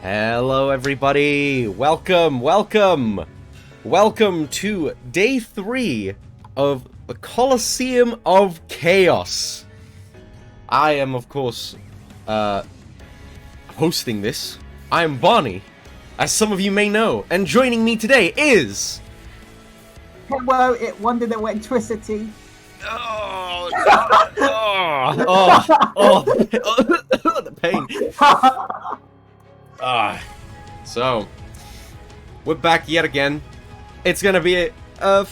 Hello everybody, welcome to day 3 of the Coliseum of Chaos. I am of course hosting this. I am Barney, as some of you may know, and joining me today is... Hello, it wondered electricity. The pain. So, we're back yet again. It's gonna be a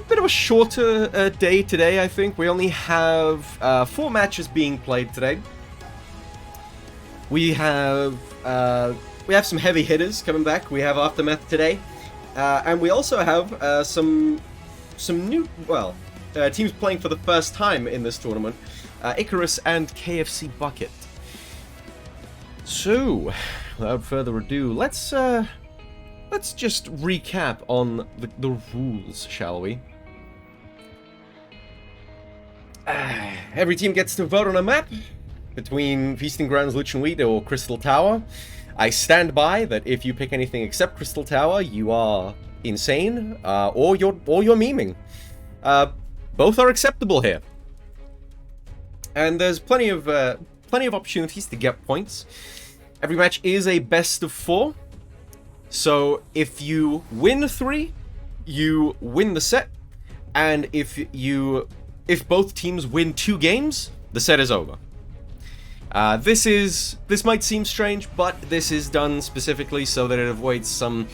bit of a shorter day today, I think. We only have 4 matches being played today. We have some heavy hitters coming back. We have Aftermath today, and we also have some new, teams playing for the first time in this tournament. Icarus and KFC Bucket. So, without further ado, let's just recap on the rules, shall we? Every team gets to vote on a map between Feasting Grounds, Lichen Wheat, or Crystal Tower. I stand by that if you pick anything except Crystal Tower, you are insane, or you're memeing. Both are acceptable here, and there's plenty of opportunities to get points. Every match is a best of 4, so if you win 3, you win the set, and if both teams win 2 games, the set is over. This might seem strange, but this is done specifically so that it avoids some,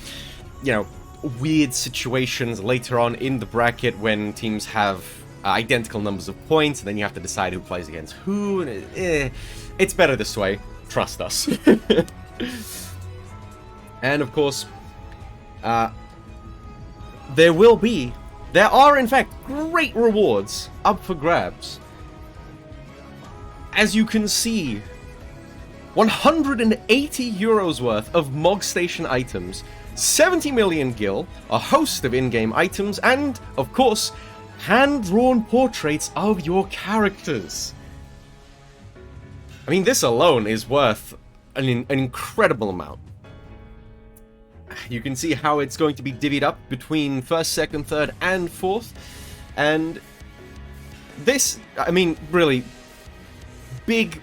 weird situations later on in the bracket when teams have identical numbers of points, and then you have to decide who plays against who, and it's better this way. Trust us. And of course, there are in fact great rewards up for grabs. As you can see, 180 euros worth of Mog Station items, 70 million gil, a host of in-game items, and, of course, hand-drawn portraits of your characters. I mean, this alone is worth an incredible amount. You can see how it's going to be divvied up between 1st, 2nd, 3rd, and 4th. And this, I mean, really, big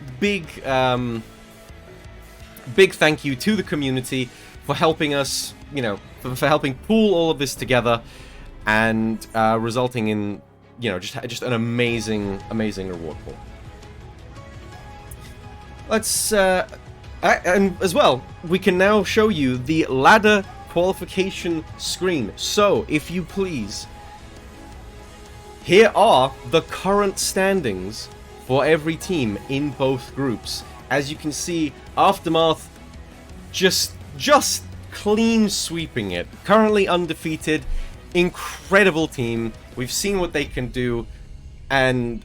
thank you to the community for helping us, for helping pull all of this together and resulting in, just an amazing reward pool. Let's, and as well, we can now show you the ladder qualification screen. So, if you please, here are the current standings for every team in both groups. As you can see, Aftermath just clean sweeping it. Currently undefeated, incredible team. We've seen what they can do, and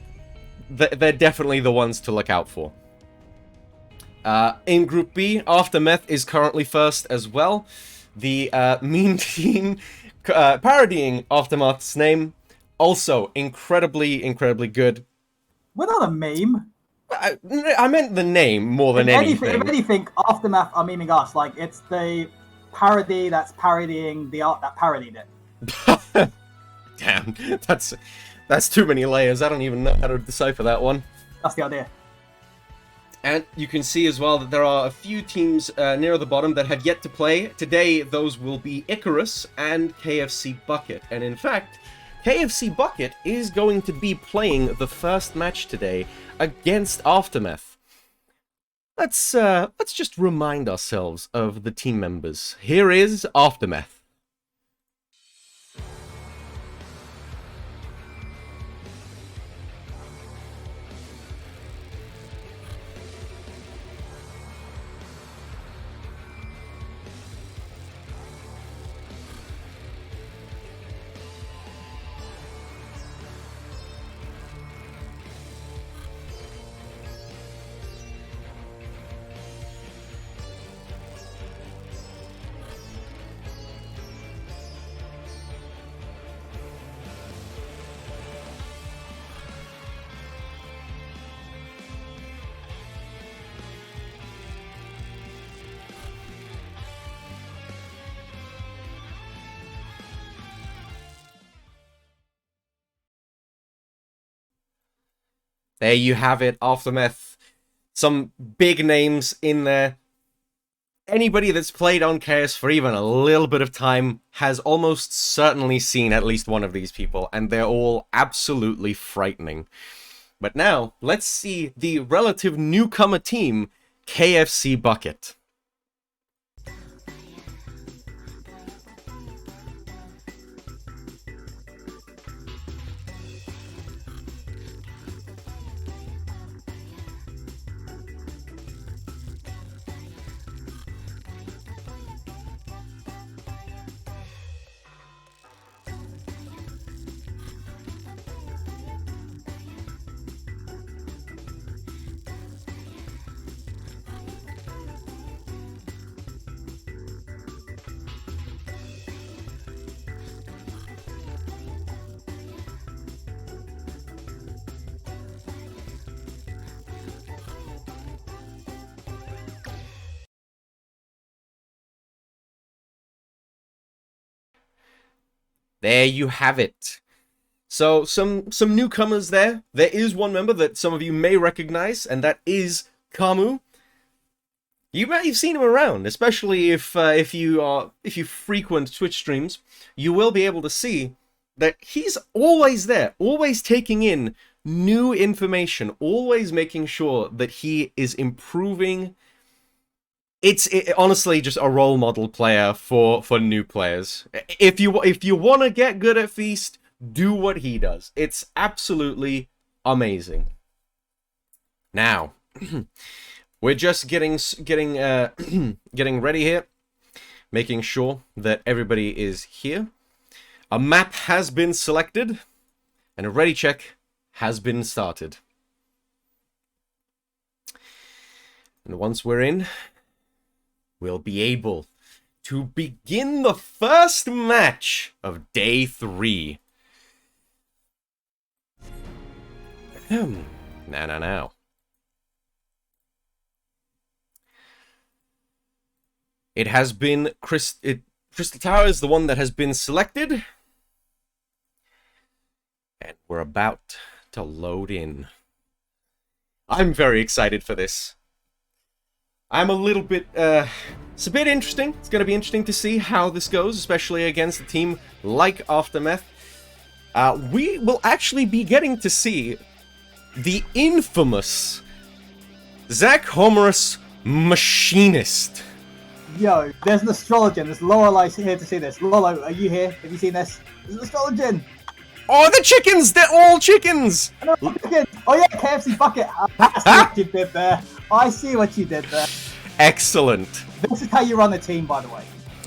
they're definitely the ones to look out for. In Group B, Aftermath is currently first as well. The meme team parodying Aftermath's name, also incredibly good. We're not a meme. I meant the name more than anything. If anything, Aftermath are memeing us. Like, it's the parody that's parodying the art that parodied it. Damn, that's too many layers. I don't even know how to decipher that one. That's the idea. And you can see as well that there are a few teams near the bottom that have yet to play. Today, those will be Icarus and KFC Bucket. And in fact, KFC Bucket is going to be playing the first match today against Aftermath. Let's just remind ourselves of the team members. Here is Aftermath. There you have it, Aftermath. Some big names in there. Anybody that's played on Chaos for even a little bit of time has almost certainly seen at least one of these people, and they're all absolutely frightening. But now, let's see the relative newcomer team, KFC Bucket. There you have it. So, some newcomers there. There is one member that some of you may recognize, and that is Kamu. You might have seen him around, especially if you frequent Twitch streams. You will be able to see that he's always there, always taking in new information, always making sure that he is improving. It's honestly just a role model player for new players. If you want to get good at Feast, do what he does. It's absolutely amazing. Now, we're just getting ready here, making sure that everybody is here. A map has been selected, and a ready check has been started. And once we're in, we'll be able to begin the first match of day 3. Now. It has been Crystal Tower is the one that has been selected. And we're about to load in. I'm very excited for this. I'm a little bit, it's a bit interesting. It's going to be interesting to see how this goes, especially against a team like Aftermath. We will actually be getting to see the infamous Zach Homerus Machinist. Yo, there's an astrologer. There's Lorelei here to see this. Lolo, are you here? Have you seen this? There's an astrologer. Oh, the chickens! They're all chickens! Oh yeah, KFC Bucket. I see what you did there. I see what you did there. Excellent. This is how you run a team, by the way.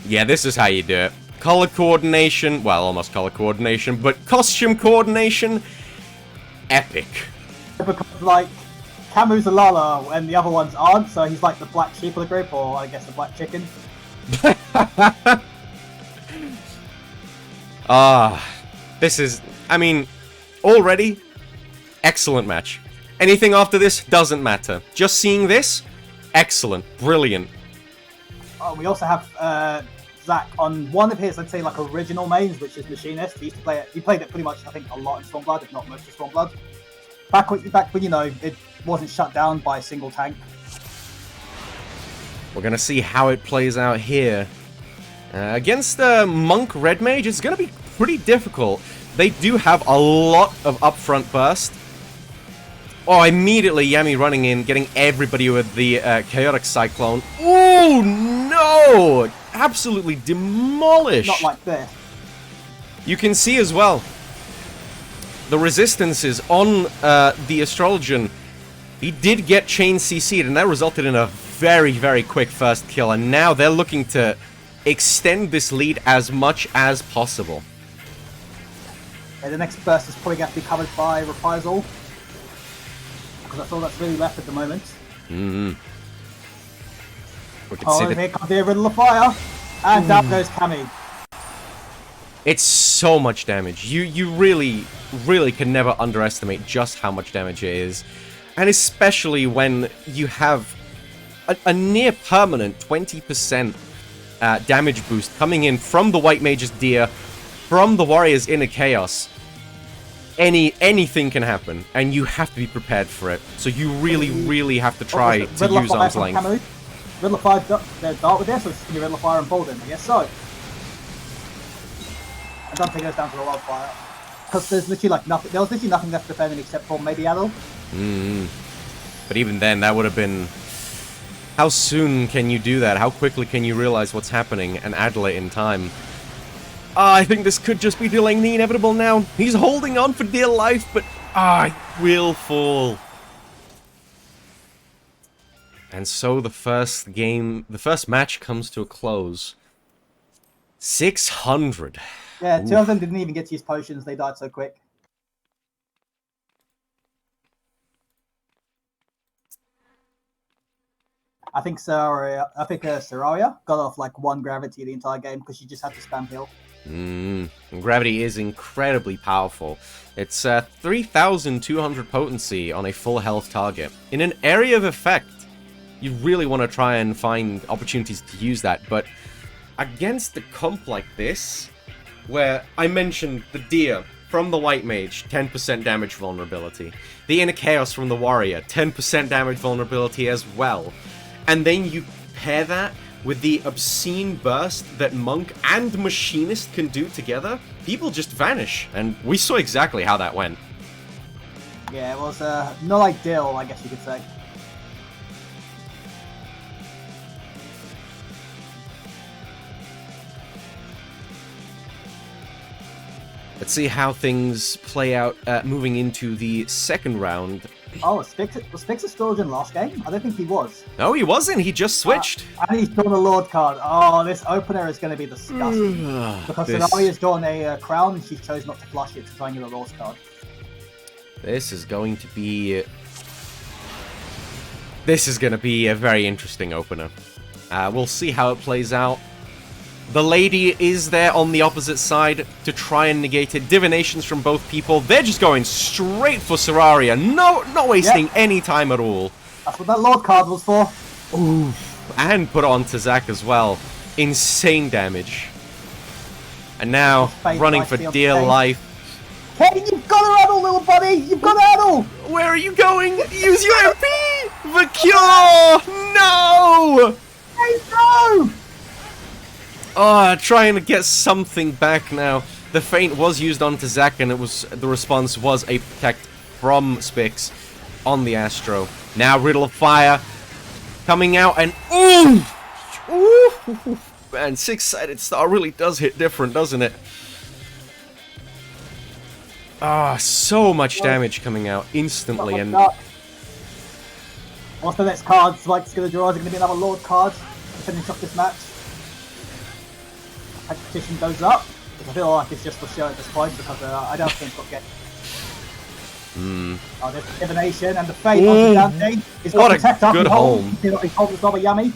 Yeah, this is how you do it. Color coordination, well, almost color coordination, but costume coordination, epic. Because, like, Camu's a Lala and the other ones aren't, so he's like the black sheep of the group, or I guess the black chicken. This is, I mean, already, excellent match. Anything after this doesn't matter. Just seeing this, excellent, brilliant. Oh, we also have Zach on one of his, I'd say, like original mains, which is Machinist. He used to play it. He played it pretty much, I think, a lot in Stormblood, if not most of Stormblood. Back when, you know, it wasn't shut down by a single tank. We're gonna see how it plays out here. Against the Monk Red Mage, it's gonna be pretty difficult. They do have a lot of upfront burst. Oh, immediately Yami running in, getting everybody with the Chaotic Cyclone. Oh, no! Absolutely demolished. Not like this. You can see as well the resistances on the Astrologian. He did get chain CC'd, and that resulted in a very, very quick first kill. And now they're looking to extend this lead as much as possible. The next burst is probably going to be covered by Reprisal, because that's all that's really left at the moment. We can Oh, see here comes the Riddle of Fire, and down goes Cammy. It's so much damage. You really, really can never underestimate just how much damage it is. And especially when you have a near permanent 20% damage boost coming in from the White Mage's Deer, from the Warrior's Inner Chaos. anything can happen, and you have to be prepared for it. So you really have to try to use arm's length. Riddler Fire dart with this, or is it Riddler Fire and Bolden? I guess so. I don't think it goes down to the wildfire. Because there's literally like nothing. There was literally nothing left defending except for maybe Adel. But even then, that would have been. How soon can you do that? How quickly can you realize what's happening and addle it in time? I think this could just be delaying the inevitable now. He's holding on for dear life, but it will fall. And so the first match comes to a close. 600. Yeah, two of them didn't even get to use potions. They died so quick. I think Sararia got off like 1 gravity the entire game because she just had to spam heal. And gravity is incredibly powerful. It's 3,200 potency on a full health target. In an area of effect, you really want to try and find opportunities to use that, but against a comp like this, where I mentioned the Deer from the White Mage, 10% damage vulnerability. The Inner Chaos from the Warrior, 10% damage vulnerability as well. And then you pair that with the obscene burst that Monk and Machinist can do together, people just vanish. And we saw exactly how that went. Yeah, it was not ideal, I guess you could say. Let's see how things play out moving into the second round. Oh, was Spixer still in last game? I don't think he was. No, he wasn't. He just switched. And he's drawn a Lord card. Oh, this opener is going to be disgusting. Because Sonaria's drawn a crown and she chose not to flush it to try and get a Lord card. This is going to be... This is going to be a very interesting opener. We'll see how it plays out. The lady is there on the opposite side to try and negate it. Divinations from both people. They're just going straight for Sararia. No, not wasting any time at all. That's what that Lord card was for. Ooh. And put it on to Zac as well. Insane damage. And now, running for dear life. Hey, you've got to addle, little buddy! You've got to addle! Where are you going? Use your MP! The cure! No! Hey, no! Trying to get something back now. The feint was used onto Zac, and the response was a protect from Spix on the Astro. Now Riddle of Fire coming out, and ooh! Man, six-sided star really does hit different, doesn't it? So much damage coming out instantly, and what's the next card Spike's gonna draw? Is it gonna be another Lord card to finish off this match? Petition goes up, which I feel like it's just for show at this point because I don't think it'll get. Oh, there's divination and the fate on Dante. He's got protect up. Good home. He's holding his Baba Yummy.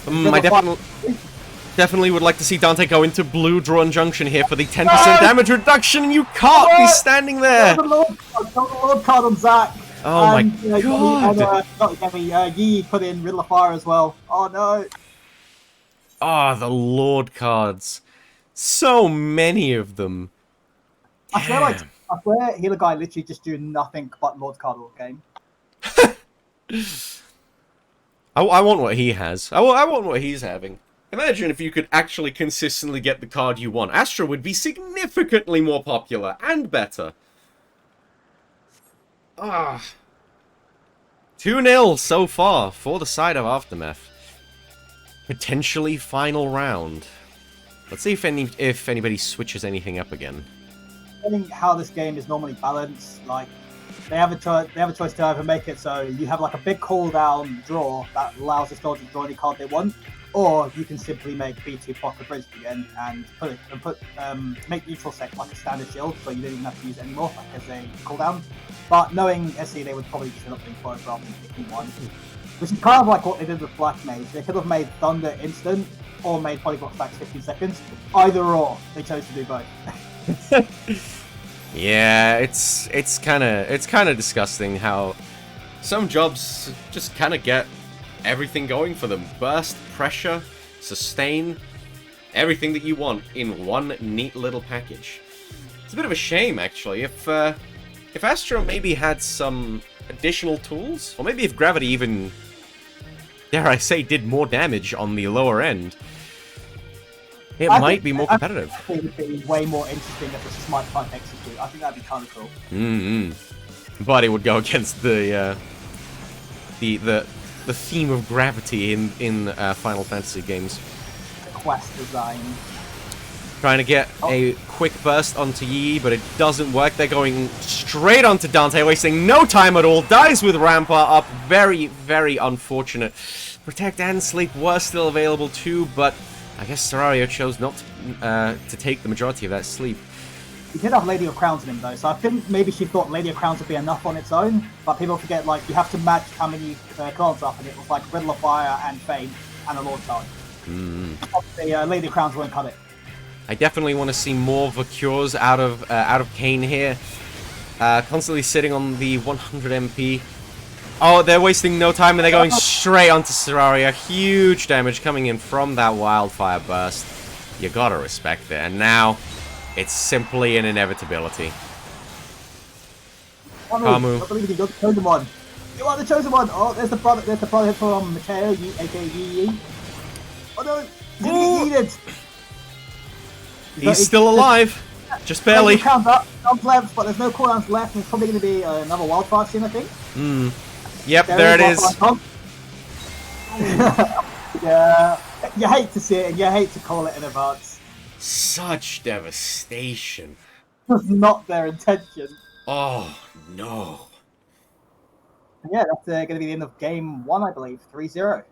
I definitely would like to see Dante go into blue drawn junction here for the 10% damage reduction, and you can't be standing there. Got the Lord card on Zac. Oh my god. Yi put in Riddle of Fire as well. Oh no. The Lord cards. So many of them. I swear Healer Guy literally just do nothing but Lord card all game. I want what he has. I want what he's having. Imagine if you could actually consistently get the card you want. Astra would be significantly more popular and better. 2-0 so far for the side of Aftermath. Potentially final round. Let's see if anybody switches anything up again. I think how this game is normally balanced, like they have a choice to either make it so you have like a big cooldown draw that allows the store to draw any card they want, or you can simply make B2 Pocket Bridge again and make neutral sec like a standard shield, so you don't even have to use it anymore like as a cooldown. But knowing SC, they would probably just end up doing both rather than picking one. Which is kind of like what they did with Black Mage. They could have made Thunder instant, or made Polyglot stacks 15 seconds. Either or, they chose to do both. Yeah, it's kind of disgusting how some jobs just kind of get everything going for them. Burst, pressure, sustain, everything that you want in one neat little package. It's a bit of a shame, actually. If Astro maybe had some additional tools, or maybe if Gravity even, dare I say, did more damage on the lower end, it might be more competitive. I think it would be way more interesting if it's a Smite type execute. I think that'd be kind of cool. But it would go against the theme of gravity in Final Fantasy games. The quest design. Trying to get a quick burst onto Yi, but it doesn't work. They're going straight onto Dante, wasting no time at all. Dies with Rampart up. Very, very unfortunate. Protect and Sleep were still available too, but I guess Terraria chose not to take the majority of that sleep. He did have Lady of Crowns in him though, so I think maybe she thought Lady of Crowns would be enough on its own, but people forget, like, you have to match how many cards up, and it was like Riddle of Fire and Fame and a Lord Charge. The Lady of Crowns won't cut it. I definitely want to see more Vacures out of Kane here. Constantly sitting on the 100 MP. Oh, they're wasting no time and they're going straight onto Terraria. Huge damage coming in from that Wildfire Burst. You gotta respect it. And now, it's simply an inevitability. Kamu. I believe you're the chosen one. You are the chosen one. Oh, there's the brother from Mateo, aka Yi. Oh no, he's gonna get yeeted. He's still alive. Just barely. Counts up, comes left, but there's no cooldowns left, and it's probably going to be another Wildfire scene, I think. Yep, there it is. Yeah, you hate to see it, and you hate to call it in advance. Such devastation. It was not their intention. Oh, no. And yeah, that's going to be the end of game 1, I believe. 3-0.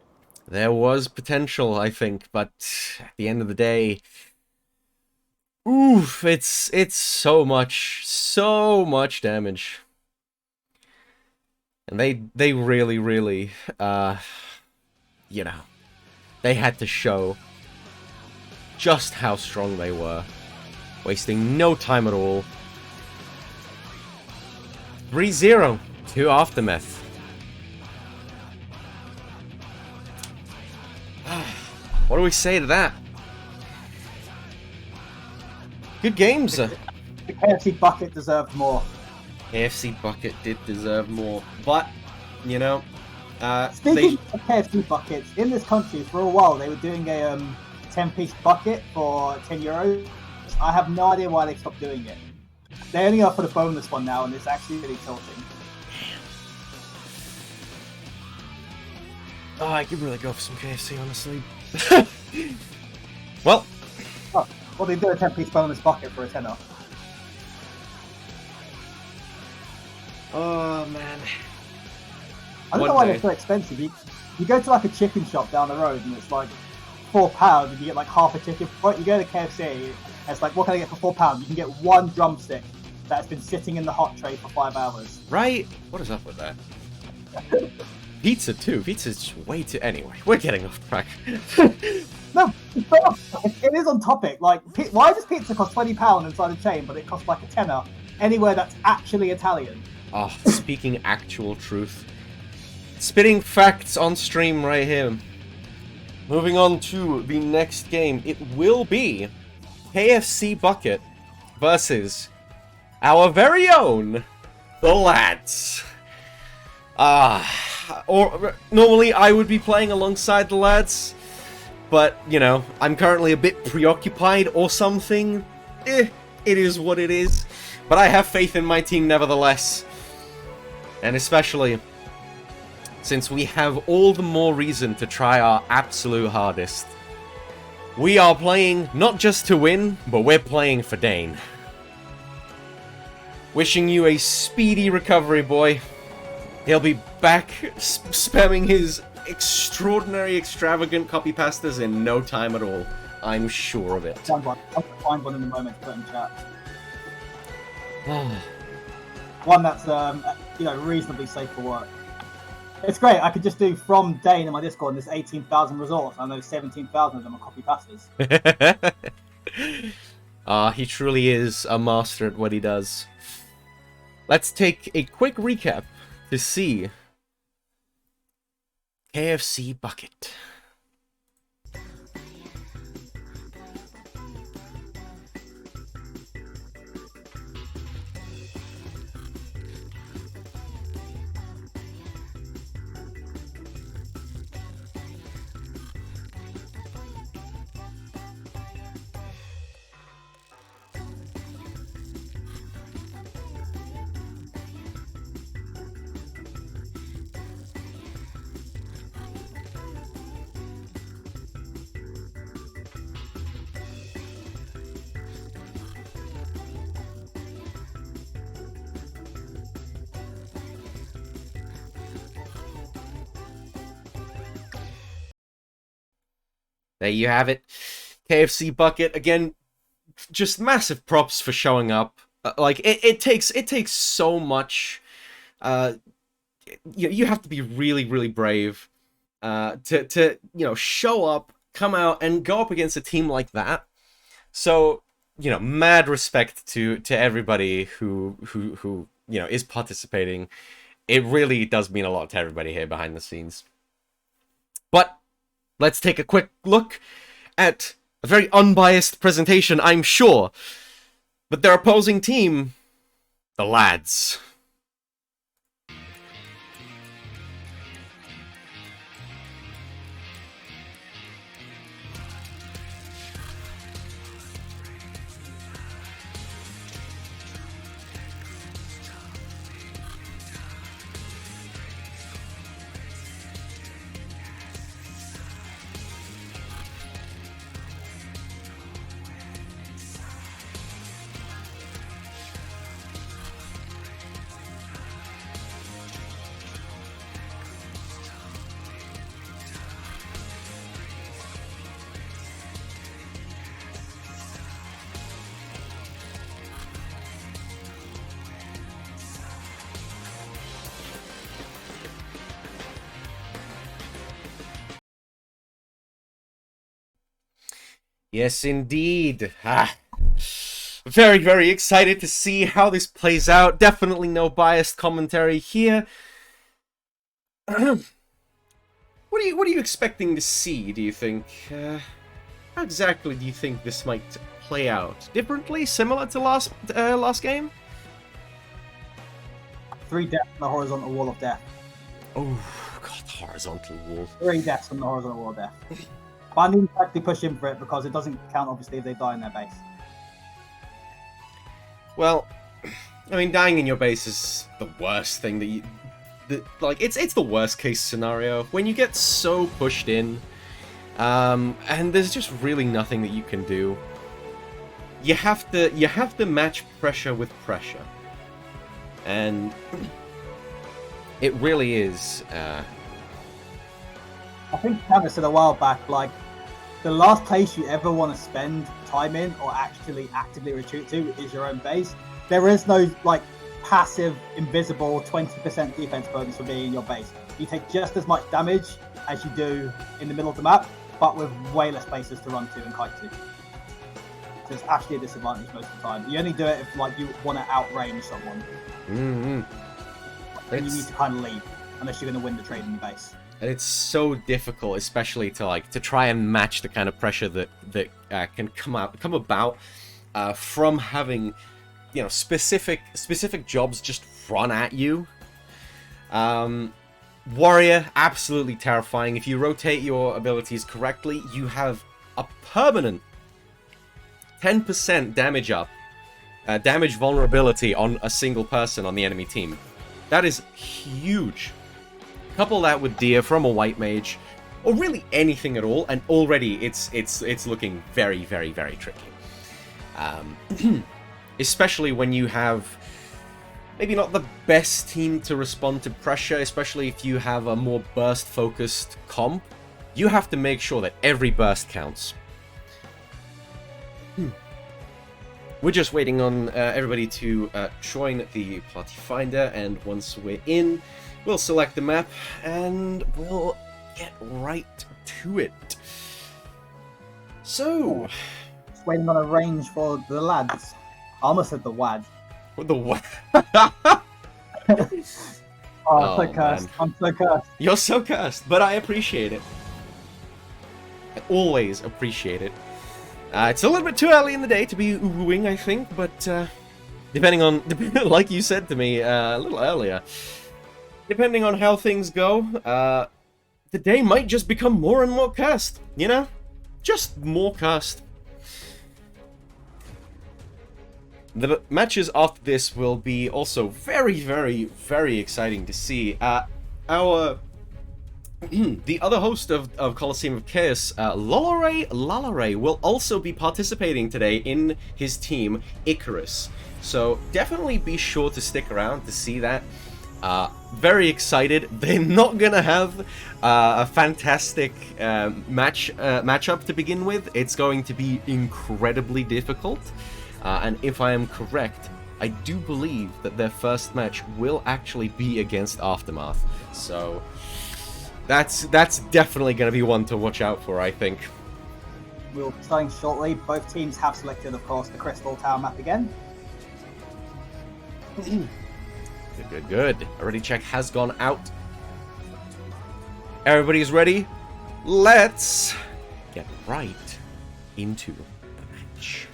There was potential, I think, but at the end of the day... Oof, it's so much damage. And they really, really, you know, they had to show just how strong they were, wasting no time at all. 3-0 to Aftermath. What do we say to that? Good games. The KFC bucket deserved more. KFC bucket did deserve more, but you know, speaking of KFC buckets, in this country for a while they were doing a 10-piece bucket for €10. I have no idea why they stopped doing it. They only offer the bonus one now, and it's actually really tilting. Oh, I could really go for some KFC, honestly. Well. Well, they do a 10-piece bonus bucket for a tenner. Oh, man. I don't know why they're so expensive. You go to like a chicken shop down the road and it's like £4 and you get like half a chicken. You go to KFC and it's like, what can I get for £4? You can get one drumstick that's been sitting in the hot tray for 5 hours. Right? What is up with that? Pizza too. Pizza's way too... Anyway, we're getting off track. No, it is on topic. Like, why does pizza cost £20 inside a chain, but it costs like a tenner anywhere that's actually Italian? Oh, speaking actual truth. Spitting facts on stream right here. Moving on to the next game. It will be KFC Bucket versus our very own, the lads. Or normally I would be playing alongside the lads, but, you know, I'm currently a bit preoccupied or something. It is what it is. But I have faith in my team nevertheless. And especially since we have all the more reason to try our absolute hardest. We are playing not just to win, but we're playing for Dane. Wishing you a speedy recovery, boy. He'll be back spamming his extraordinary, extravagant copy pastas in no time at all. I'm sure of it. I'll find one in a moment to put in chat. One that's, you know, reasonably safe for work. It's great. I could just do from Dane in my Discord and there's 18,000 resorts. I know 17,000 of them are copy pastas. He truly is a master at what he does. Let's take a quick recap to see KFC Bucket. There you have it. KFC Bucket, again, just massive props for showing up. Like, it takes so much. You have to be really, really brave to show up, come out, and go up against a team like that. So, mad respect to everybody who is participating. It really does mean a lot to everybody here behind the scenes. But let's take a quick look at a very unbiased presentation, I'm sure. But their opposing team, the lads. Yes, indeed. Very, very excited to see how this plays out. Definitely no biased commentary here. What are you expecting to see, do you think? How exactly do you think this might play out? Differently? Similar to last game? 3 deaths on the horizontal wall of death. Oh, God, the horizontal wall. 3 deaths on the horizontal wall of death. But I need to actually push in for it because it doesn't count, obviously, if they die in their base. Well, I mean, dying in your base is the worst thing it's the worst case scenario. When you get so pushed in, and there's just really nothing that you can do. You have to match pressure with pressure. And it really is, I think Travis said a while back, like, the last place you ever want to spend time in or actually actively retreat to is your own base. There is no, like, passive, invisible 20% defense bonus for being in your base. You take just as much damage as you do in the middle of the map, but with way less places to run to and kite to. So it's actually a disadvantage most of the time. You only do it if, like, you want to outrange someone. Then you need to kind of leave, unless you're going to win the trade in the base. And it's so difficult, especially to try and match the kind of pressure that can come about from having specific jobs just run at you. Warrior, absolutely terrifying. If you rotate your abilities correctly, you have a permanent 10% damage up, damage vulnerability on a single person on the enemy team. That is huge. Couple that with Deer from a white mage, or really anything at all, and already it's looking very, very, very tricky. Especially when you have maybe not the best team to respond to pressure, especially if you have a more burst-focused comp. You have to make sure that every burst counts. We're just waiting on everybody to join the party finder, and once we're in, we'll select the map, and we'll get right to it. So... Just waiting on a range for the lads. I almost said the WAD. The what? I'm so cursed. I'm so cursed. You're so cursed, but I appreciate it. I always appreciate it. It's a little bit too early in the day to be oohing, I think, but depending on, like you said to me a little earlier, depending on how things go, the day might just become more and more cursed, you know? Just more cursed. The matches after this will be also very, very, very exciting to see. The other host of Coliseum of Chaos, Lalare, will also be participating today in his team, Icarus. So definitely be sure to stick around to see that. very excited. They're not gonna have a fantastic matchup to begin with. It's going to be incredibly difficult. And if I am correct, I do believe that their first match will actually be against Aftermath. So that's definitely going to be one to watch out for, I think. We'll be starting shortly. Both teams have selected, of course, the Crystal Tower map again. Good. Already check has gone out. Everybody's ready? Let's get right into the match.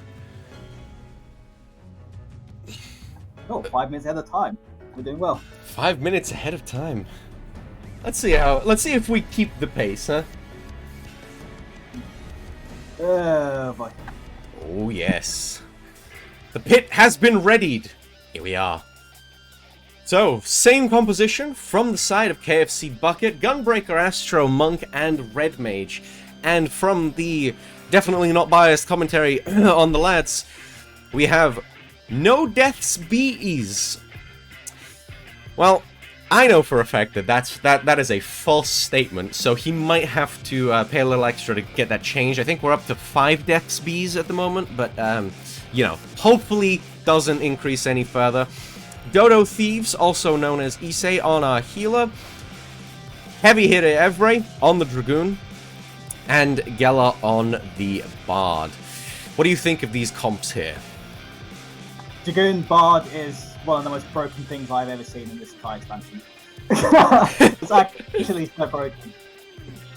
Oh, 5 minutes ahead of time. We're doing well. 5 minutes ahead of time. Let's see if we keep the pace, huh? Oh boy. Oh yes. The pit has been readied. Here we are. So, same composition from the side of KFC Bucket, Gunbreaker, Astro, Monk, and Red Mage. And from the definitely not biased commentary on the lads, we have no deaths bees. Well, I know for a fact that that is a false statement, so he might have to pay a little extra to get that changed. I think we're up to 5 deaths bees at the moment, but you know, hopefully doesn't increase any further. Dodo Thieves, also known as Issei, on our healer. Heavy hitter Evray on the Dragoon, and Gela on the Bard. What do you think of these comps here? Dragoon Bard is one of the most broken things I've ever seen in this entire expansion. It's actually so broken.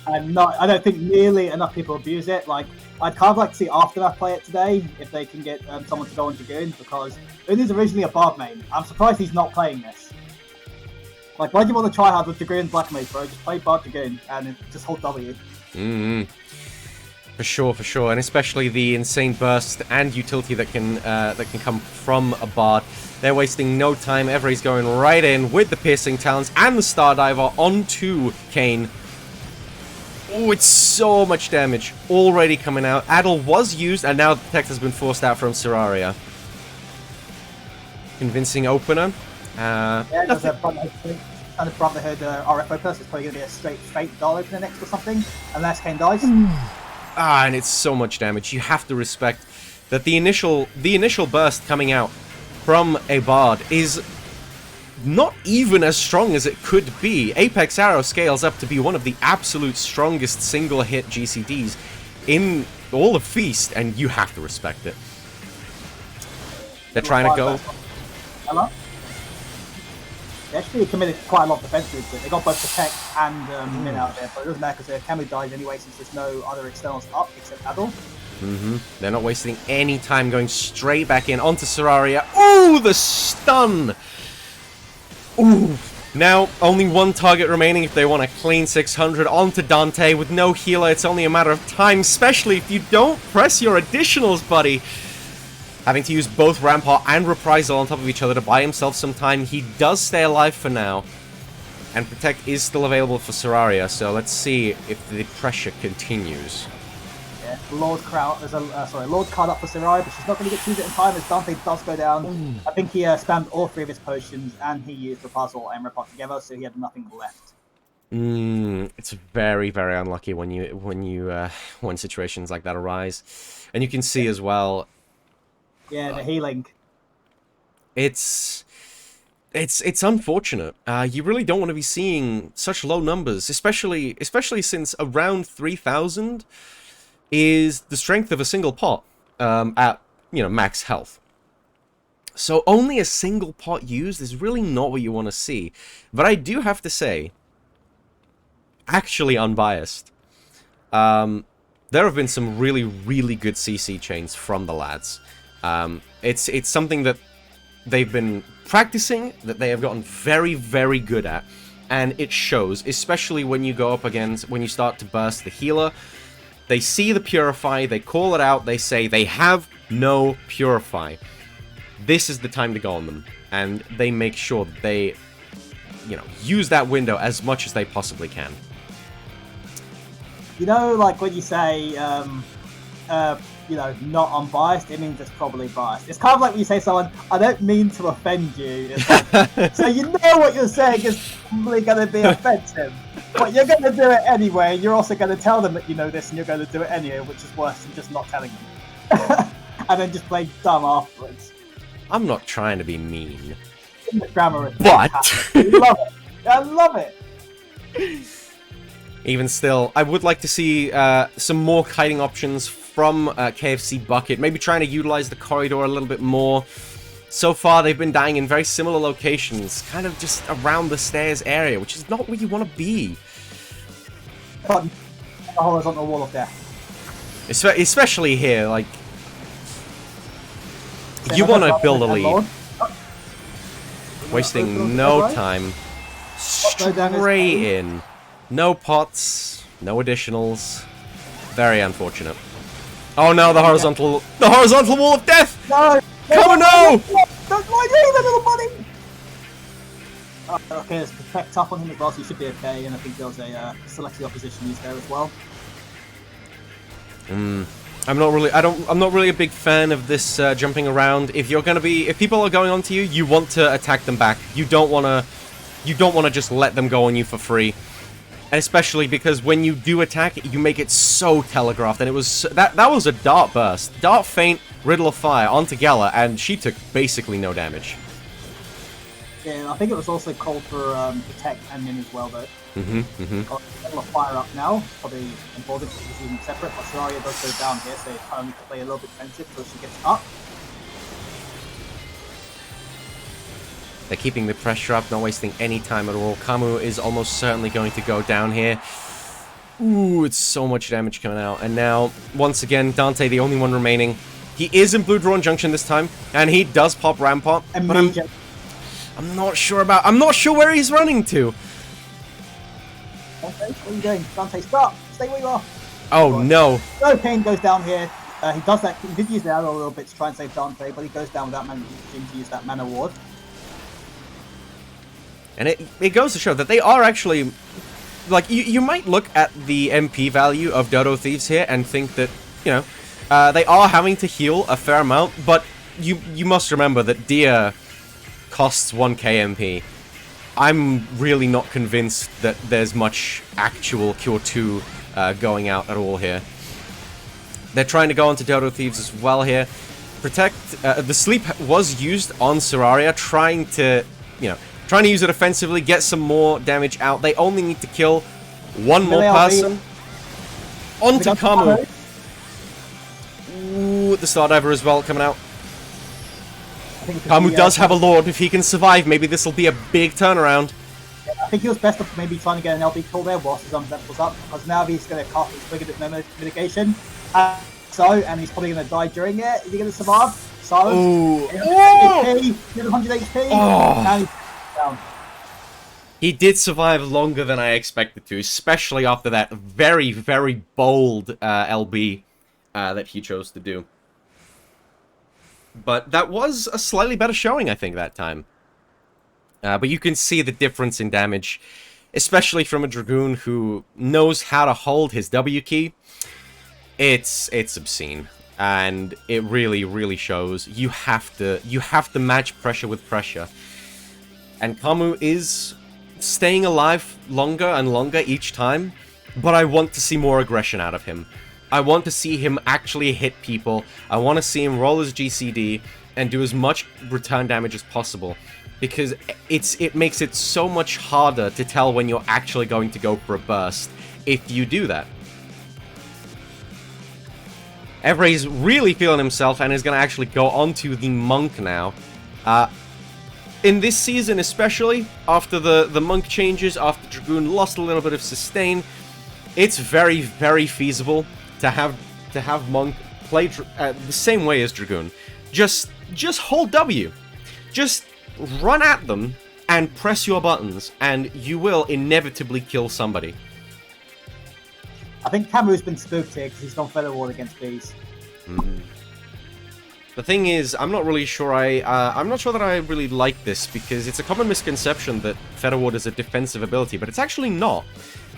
And I don't think nearly enough people abuse it. Like, I'd kind of like to see Aftermath play it today, if they can get someone to go on Dragoon, because it is originally a Bard main. I'm surprised he's not playing this. Like, why do you want to try hard with Dragoon Black Mage, bro? Just play Bard Dragoon and just hold W. For sure, and especially the insane burst and utility that can come from a Bard. They're wasting no time. Everybody's going right in with the Piercing Talons and the Stardiver onto Kane. Oh, it's so much damage already coming out. Adel was used, and now the Protect has been forced out from Serraria. Convincing opener. Yeah, there's a Brotherhood RFO plus. It's probably going to be a straight Fate doll opener next or something, unless Kane dies. And it's so much damage. You have to respect that the initial burst coming out from a Bard is not even as strong as it could be. Apex Arrow scales up to be one of the absolute strongest single-hit GCDs in all of Feast, and you have to respect it. They're trying to go... Hello? They actually committed quite a lot of defenses, but they got both Protect and Min out there, but it doesn't matter because Camu dies anyway since there's no other externals up except Adel. They're not wasting any time, going straight back in onto Serraria. Ooh, the stun! Ooh. Now, only one target remaining if they want a clean 600 onto Dante with no healer. It's only a matter of time, especially if you don't press your additionals, buddy. Having to use both Rampart and Reprisal on top of each other to buy himself some time. He does stay alive for now. And Protect is still available for Serraria, so let's see if the pressure continues. Yeah, Lord card up for Serraria, but she's not going to get to use it in time as Dante does go down. I think he spammed all 3 of his potions, and he used Reprisal and Repart together, so he had nothing left. It's very, very unlucky when situations like that arise. And you can see as well... Yeah, the healing. It's unfortunate. You really don't want to be seeing such low numbers, especially since around 3,000 is the strength of a single pot at max health. So only a single pot used is really not what you want to see. But I do have to say, actually unbiased, there have been some really, really good CC chains from the lads. It's something that they've been practicing, that they have gotten very, very good at, and it shows, especially when you go up against, when you start to burst the healer. They see the Purify, they call it out, they say they have no Purify. This is the time to go on them, and they make sure that they, use that window as much as they possibly can. Like when you say, you know, not unbiased, it means it's probably biased. It's kind of like when you say to someone, I don't mean to offend you. It's like, so you know what you're saying is probably going to be offensive, but you're going to do it anyway. And you're also going to tell them that you know this, and you're going to do it anyway, which is worse than just not telling them. And then just play dumb afterwards. I'm not trying to be mean. The grammar is but I love it. I love it. Even still, I would like to see some more kiting options from KFC Bucket. Maybe trying to utilize the corridor a little bit more. So far, they've been dying in very similar locations, kind of just around the stairs area, which is not where you want to be. But the horizontal wall of death. Especially here, like, you want to build a lead. Wasting no time. Straight in. No pots, no additionals. Very unfortunate. Oh no, the horizontal wall of death! No! Come on, no! Don't mind me, the little buddy! Okay, there's protect up on him as well, so he should be okay, and I think there's a select the opposition he's there as well. I'm not really a big fan of this jumping around. If people are going onto you, you want to attack them back. You don't want to just let them go on you for free. And especially because when you do attack, you make it so telegraphed, and it was that was a dart burst, dart feint, riddle of fire onto Gala, and she took basically no damage. Yeah, I think it was also called for protect and min as well, though. Got riddle of fire up now, probably important to keep them separate. But Solaria does go down here, so it's time to play a little bit defensive so she gets up. They're keeping the pressure up, not wasting any time at all. Camus is almost certainly going to go down here. Ooh, it's so much damage coming out. And now, once again, Dante, the only one remaining. He is in Blue Drawn Junction this time, and he does pop Rampart. But I'm not sure where he's running to. Dante, where are you going? Dante, stop! Stay where you are! Oh, no. So Kane goes down here. He does that. He did use the arrow a little bit to try and save Dante, but he goes down without managing to use that mana ward. And it goes to show that they are actually, like, you might look at the MP value of Dodo Thieves here and think that, you know, they are having to heal a fair amount, but you must remember that Dia costs 1k MP. I'm really not convinced that there's much actual Cure 2 going out at all here. They're trying to go onto Dodo Thieves as well here. Protect, the sleep was used on Solaria, trying to use it offensively, get some more damage out. They only need to kill one more person. Onto Camus. Ooh, the Stardiver as well coming out. Camus does have a Lord. If he can survive, maybe this will be a big turnaround. Yeah, I think he was best off maybe trying to get an LB kill there whilst his uneventful's up, because now he's going to cast his triggered mitigation. And he's probably going to die during it. Is he going to survive? Silence. 100 HP. And he's down. He did survive longer than I expected to, especially after that very, very bold LB that he chose to do. But that was a slightly better showing, I think, that time. But you can see the difference in damage, especially from a Dragoon who knows how to hold his W key. It's obscene, and it really, really shows. You have to match pressure with pressure. And Camus is staying alive longer and longer each time, but I want to see more aggression out of him. I want to see him actually hit people. I want to see him roll his GCD and do as much return damage as possible, because it makes it so much harder to tell when you're actually going to go for a burst if you do that. Every's really feeling himself and is going to actually go onto the Monk now. In this season especially, after the Monk changes, after Dragoon lost a little bit of sustain, it's very, very feasible to have Monk play the same way as Dragoon. Just hold W. Just run at them and press your buttons, and you will inevitably kill somebody. I think Camu's been spooked here because he's gone Feather Ward against bees. The thing is, I'm not really sure I'm not sure that I really like this, because it's a common misconception that Feather Ward is a defensive ability, but it's actually not.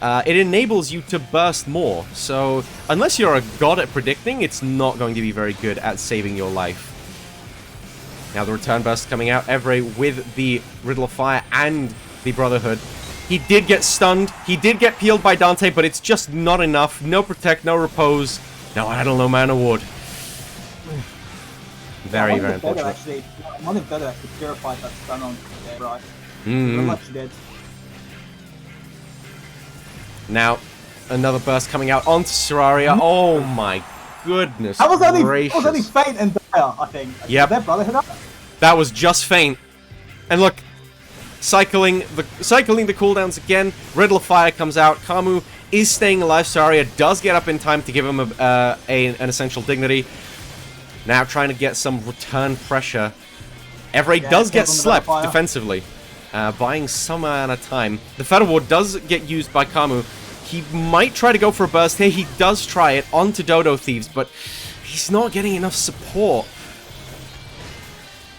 it enables you to burst more. So unless you're a god at predicting, it's not going to be very good at saving your life. Now the return burst coming out, Evray with the Riddle of Fire and the Brotherhood. He did get stunned, he did get peeled by Dante, but it's just not enough. No protect, no repose, no idle, no mana ward. Very, very unfortunate. Actually, one of the actually purified that stun on there, right? Mm. She did. Now, another burst coming out onto Serraria. Oh my goodness That was gracious. only faint and dire, I think. Yep. Their Brotherhood up? That was just faint. And look, cycling the cooldowns again. Riddle of Fire comes out. Kamu is staying alive. Serraria does get up in time to give him an essential dignity. Now trying to get some return pressure. Evray does get slept defensively, buying some amount of time. The Feather Ward does get used by Kamu. He might try to go for a burst here. He does try it onto Dodo Thieves, but he's not getting enough support.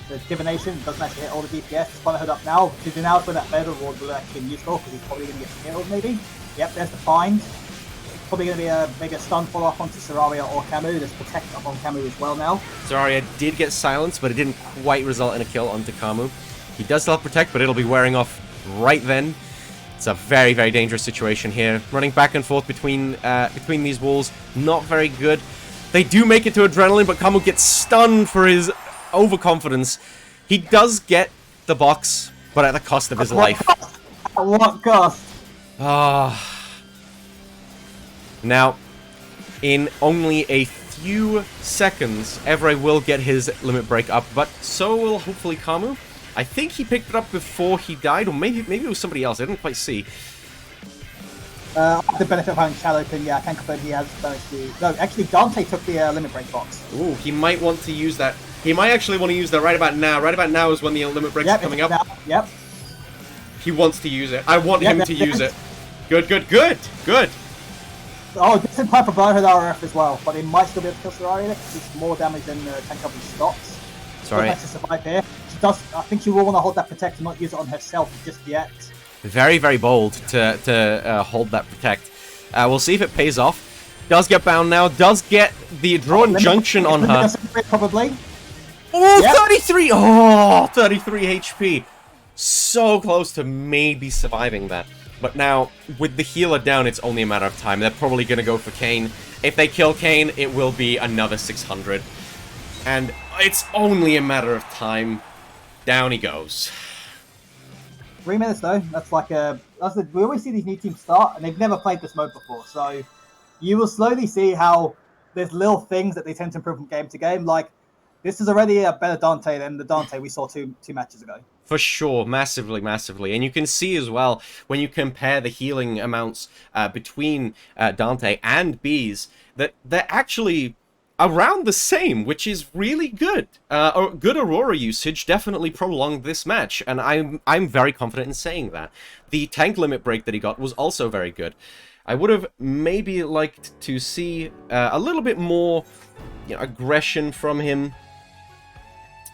The Divination doesn't actually hit all the DPS. Brotherhood up now. So now for that Feather Ward will actually be useful because he's probably going to get killed maybe. Yep, there's the find. Probably going to be maybe a stun follow-up onto Serraria or Camus. There's Protect up on Camus as well now. Serraria did get silenced, but it didn't quite result in a kill onto Kamu. He does still have Protect, but it'll be wearing off right then. It's a very, very dangerous situation here. Running back and forth between these walls, not very good. They do make it to Adrenaline, but Kamu gets stunned for his overconfidence. He does get the box, but at the cost of his life. At what cost? Ah. Now, in only a few seconds, Evray will get his limit break up, but so will hopefully Kamu. I think he picked it up before he died, or maybe it was somebody else. I didn't quite see. The benefit of having Shadow King, yeah, I can confirm he has managed to... No, actually, Dante took the limit break box. Ooh, he might want to use that. He might actually want to use that right about now. Right about now is when the limit break is coming up. Now. Yep. He wants to use it. I want him to use it. Good, good, good, good. Oh, this is time for Brotherhood RF as well, but he might still be able to kill Serraria because it's more damage than Tank Company stocks. Sorry. To survive here. She does. I think she will want to hold that Protect and not use it on herself just yet. Very, very bold to hold that Protect. We'll see if it pays off. Does get bound now. Does get the Drawn Junction on her. Probably. Oh, yep. 33! Oh, 33 HP. So close to maybe surviving that. But now, with the healer down, it's only a matter of time. They're probably going to go for Kayn. If they kill Kayn, it will be another 600. And it's only a matter of time. Down he goes. 3 minutes though. That's like a... we always see these new teams start, and they've never played this mode before. So you will slowly see how there's little things that they tend to improve from game to game. Like, this is already a better Dante than the Dante we saw two matches ago. For sure, massively, massively. And you can see as well, when you compare the healing amounts between Dante and Bees, that they're actually around the same, which is really good. Good Aurora usage definitely prolonged this match, and I'm very confident in saying that. The tank limit break that he got was also very good. I would have maybe liked to see a little bit more aggression from him.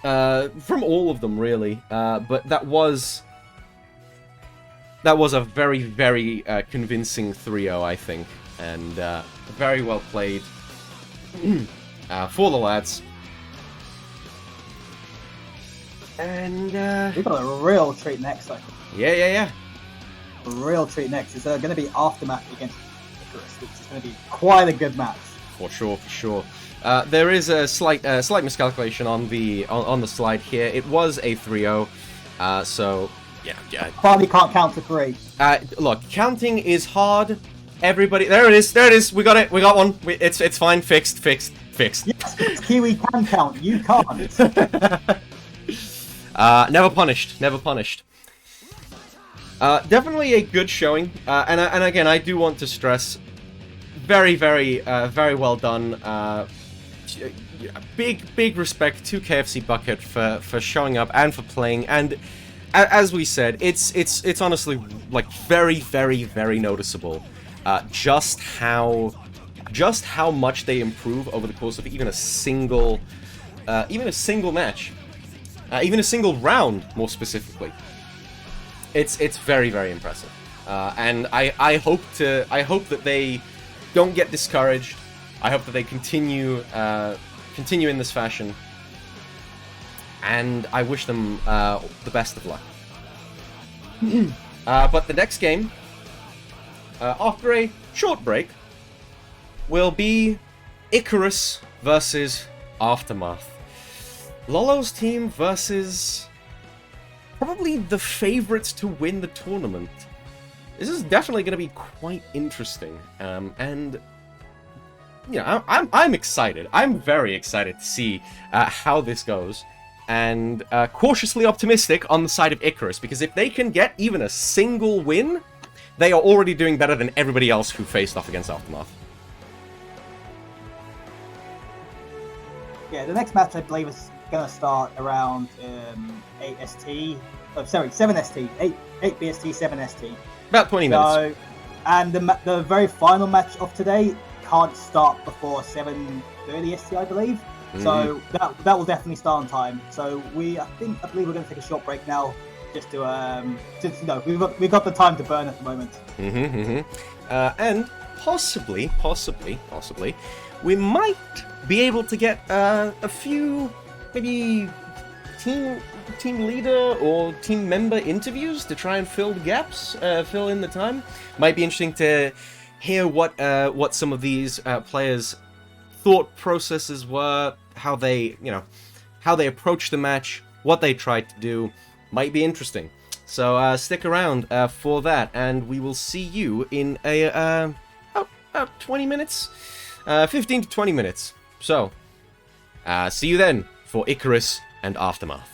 From all of them, really. But that was a very, very convincing 3-0, I think. And very well played for the lads. And we've got a real treat next, though. Yeah. A real treat next. It's going to be Aftermath against Icarus, which is going to be quite a good match. For sure, for sure. There is a slight miscalculation on the slide here. It was a 3-0, so yeah. Probably can't count to 3. Look, counting is hard. Everybody, there it is. We got it. We got one. It's fine. Fixed. Yes, Kiwi can count. You can't. Never punished. Definitely a good showing. And again, I do want to stress, very well done. Big respect to KFC Bucket for showing up and for playing. And as we said, it's honestly like very noticeable just how much they improve over the course of even a single match, even a single round, more specifically. It's very impressive. And I hope that they don't get discouraged. I hope that they continue in this fashion. And I wish them the best of luck. But the next game, after a short break, will be Icarus versus Aftermath. Lolo's team versus probably the favorites to win the tournament. This is definitely going to be quite interesting, and you know, I'm excited. I'm very excited to see how this goes, and cautiously optimistic on the side of Icarus, because if they can get even a single win, they are already doing better than everybody else who faced off against Aftermath. Yeah, the next match I believe is going to start around 8 ST. Oh, sorry, 7 ST. 8 BST, 7 ST. About 20 minutes. And the very final match of today can't start before 7:30 ST, I believe. Mm-hmm. So that will definitely start on time. So I believe we're going to take a short break now, just to we've got the time to burn at the moment. And possibly, we might be able to get a few maybe team leader or team member interviews to try and fill the gaps, fill in the time. Might be interesting to hear what some of these players' thought processes were, how they approached the match, what they tried to do. Might be interesting. So stick around for that, and we will see you in about 20 minutes, 15 to 20 minutes. So see you then for Icarus and Aftermath.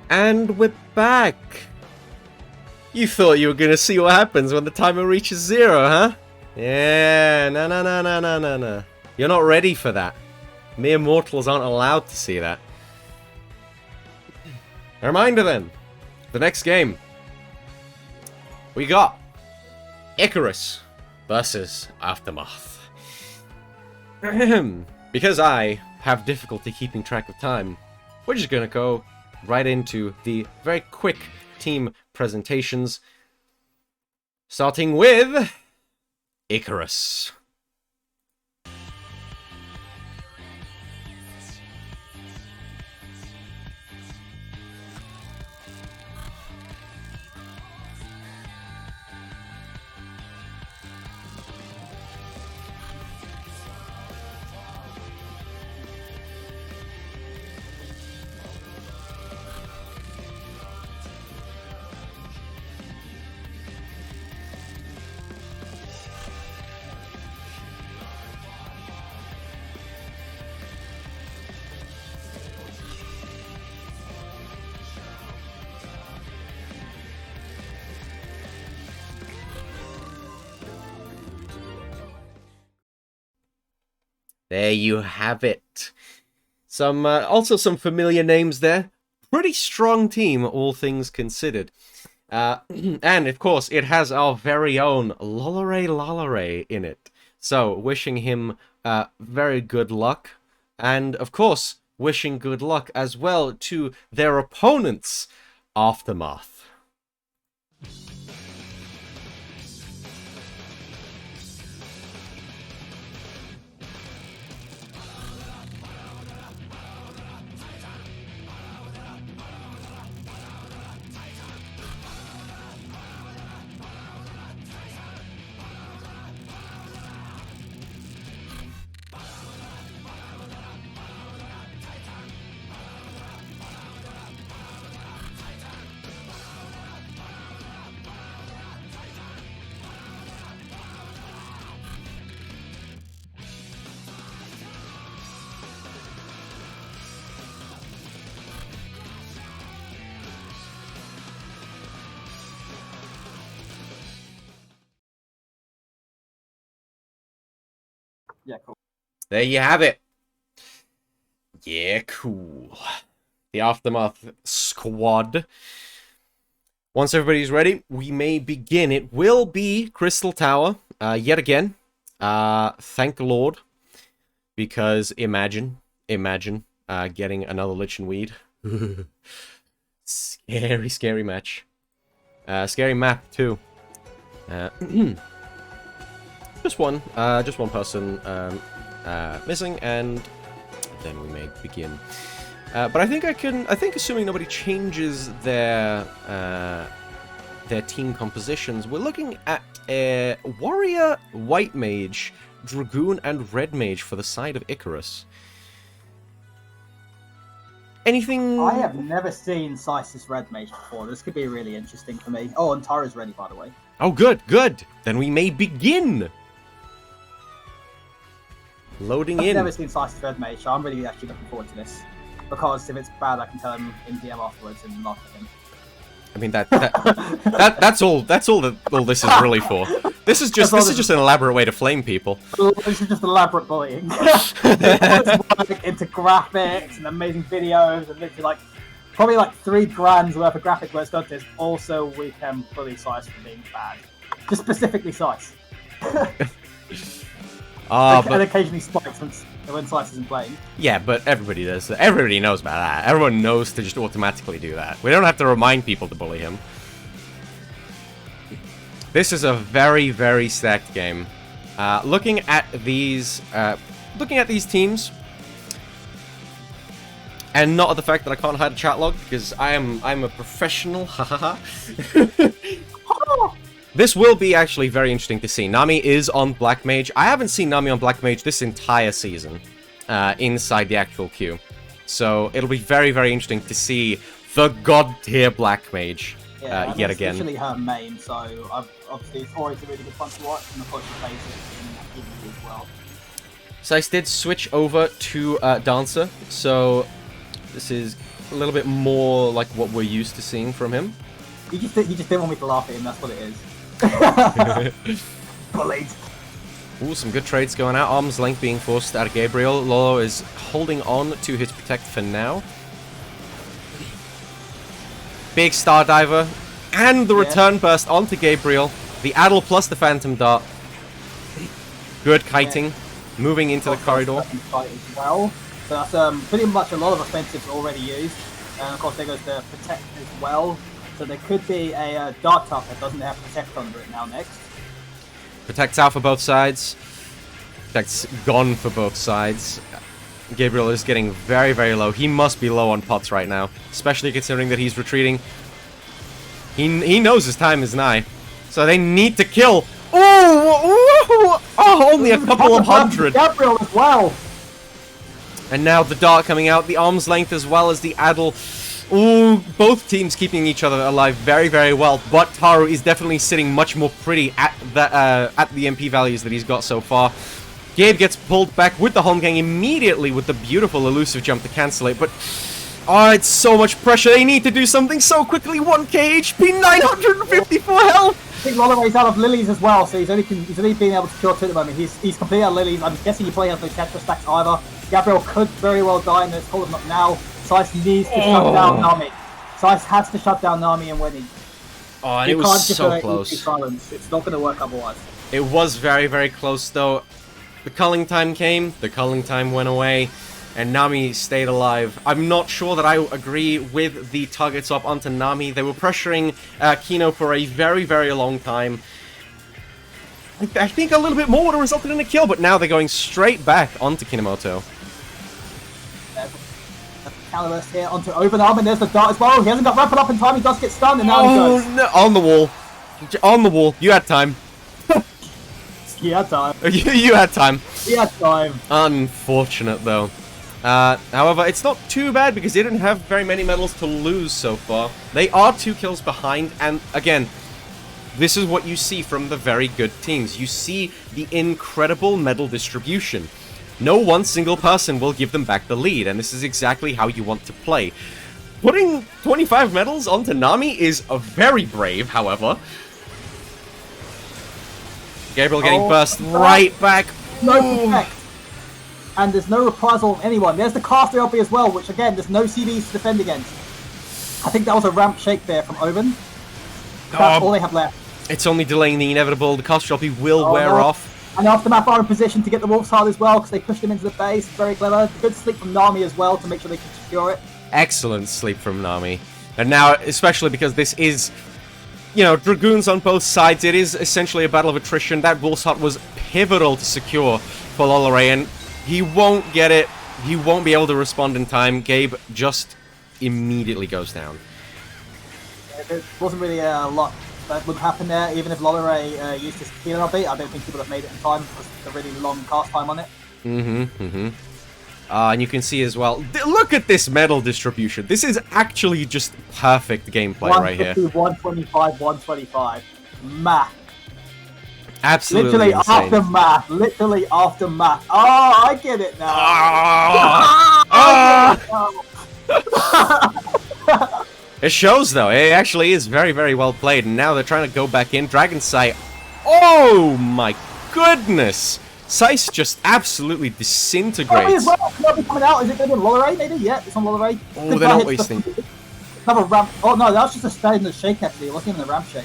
And we're back! You thought you were gonna see what happens when the timer reaches 0, huh? Yeah, no. You're not ready for that. Mere mortals aren't allowed to see that. A reminder then, the next game. We got Icarus versus Aftermath. Because I have difficulty keeping track of time, we're just gonna go right into the very quick team presentations, starting with Icarus. There you have it. Also some familiar names there. Pretty strong team, all things considered. And, of course, it has our very own Lalare in it. So, wishing him very good luck. And, of course, wishing good luck as well to their opponents, Aftermath. Yeah, cool. There you have it. Yeah, cool. The Aftermath squad. Once everybody's ready, we may begin. It will be Crystal Tower, yet again. Thank the Lord. Because imagine, getting another Lich and Weed. Scary match. Scary map, too. Just one person missing, and then we may begin. But I think assuming nobody changes their team compositions, we're looking at a Warrior, White Mage, Dragoon, and Red Mage for the side of Icarus. Anything... I have never seen Sysis Red Mage before. This could be really interesting for me. Oh, and Tara's ready, by the way. Oh, good. Then we may begin! Loading in. I've never seen Sysis Red Mage, so I'm really actually looking forward to this. Because if it's bad, I can tell him in DM afterwards and laugh at him. I mean that's all this is really for. This is just an elaborate way to flame people. This is just elaborate bullying. Into graphics and amazing videos and literally probably $3,000 worth of graphic work done to this. Also, we can bully Sice for being bad. Just specifically Sice. And occasionally spikes when Sice isn't playing. Yeah, but everybody does that. Everybody knows about that. Everyone knows to just automatically do that. We don't have to remind people to bully him. This is a very, very stacked game. Looking at these teams, and not at the fact that I can't hide a chat log because I'm a professional. Hahaha. This will be actually very interesting to see. Nami is on Black Mage. I haven't seen Nami on Black Mage this entire season inside the actual queue. So it'll be very, very interesting to see the god tier Black Mage yet again. It's literally her main, so obviously it's always a really good fun to watch, and of course she plays it in PvP as well. So I did switch over to Dancer, so this is a little bit more like what we're used to seeing from him. He just didn't want me to laugh at him. That's what it is. Bullied. Ooh, some good trades going out. Arm's length being forced out of Gabriel. Lolo is holding on to his protect for now. Big Star Diver. And the return burst onto Gabriel. The Addle plus the Phantom Dart. Good kiting. Moving into the corridor. As well. So that's pretty much a lot of offensives already used. And of course there goes the protect as well. So there could be a Dart up that doesn't have protect under it now next. Protect's out for both sides. Protect's gone for both sides. Gabriel is getting very, very low. He must be low on pots right now, especially considering that he's retreating. He knows his time is nigh, so they need to kill. Ooh, ooh, oh, only a couple of hundred. Gabriel as well. And now the dart coming out, the arm's length as well as the Addle. Ooh, both teams keeping each other alive very, very well. But Taru is definitely sitting much more pretty at the MP values that he's got so far. Gabe gets pulled back with the home gang immediately with the beautiful elusive jump to cancel it. But oh, it's so much pressure. They need to do something so quickly. 1k HP, 954 health. I think Loloray's out of lilies as well, so he's only being able to kill two at the moment. He's completely out of lilies. I'm guessing he probably has no Tetra stacks either. Gabriel could very well die in this. Call him up now. Sice needs to shut down Nami. Sice has to shut down Nami and Winnie. Oh, and it was so close. Silence. It's not going to work otherwise. It was very, very close though. The culling time came, the culling time went away, and Nami stayed alive. I'm not sure that I agree with the target swap onto Nami. They were pressuring Kino for a very, very long time. I think a little bit more would have resulted in a kill, but now they're going straight back onto Kinomoto. Caliburst here onto Overarm, and there's the dart as well. He hasn't got wrapped up in time, he does get stunned, and now he goes. No, on the wall. On the wall. You had time. He had time. You had time. He had time. Unfortunate, though. However, it's not too bad because they didn't have very many medals to lose so far. They are 2 kills behind, and again, this is what you see from the very good teams. You see the incredible medal distribution. No one single person will give them back the lead, and this is exactly how you want to play. Putting 25 medals onto Nami is very brave, however. Gabriel getting burst right back. No protect. And there's no reprisal of anyone. There's the caster LP as well, which again, there's no CDs to defend against. I think that was a ramp shake there from Oven. That's all they have left. It's only delaying the inevitable. The caster LP will wear off. And Aftermath are in position to get the Wolf's Heart as well, because they pushed him into the base. Very clever. Good sleep from Nami as well to make sure they can secure it. Excellent sleep from Nami. And now, especially because this is, you know, Dragoons on both sides, it is essentially a battle of attrition. That Wolf's Heart was pivotal to secure for Loloray, and he won't get it. He won't be able to respond in time. Gabe just immediately goes down. There wasn't really a lot that would happen there. Even if Loloray used his healing LP, I don't think he would have made it in time because of the really long cast time on it. And you can see as well, look at this medal distribution. This is actually just perfect gameplay right here. 125, 125. Math. Absolutely literally insane. After math. Literally after math. Oh, I get it now. It shows, though. It actually is very, very well played. And now they're trying to go back in. Dragon Sight. Oh, my goodness. Sice just absolutely disintegrates. Well, coming out. Is it going to be Loloray, maybe? Yeah, it's on Loloray. Oh, they're not wasting. Another ramp. Oh, no, that was just a stay in the shake, actually. It wasn't even a ramp shake.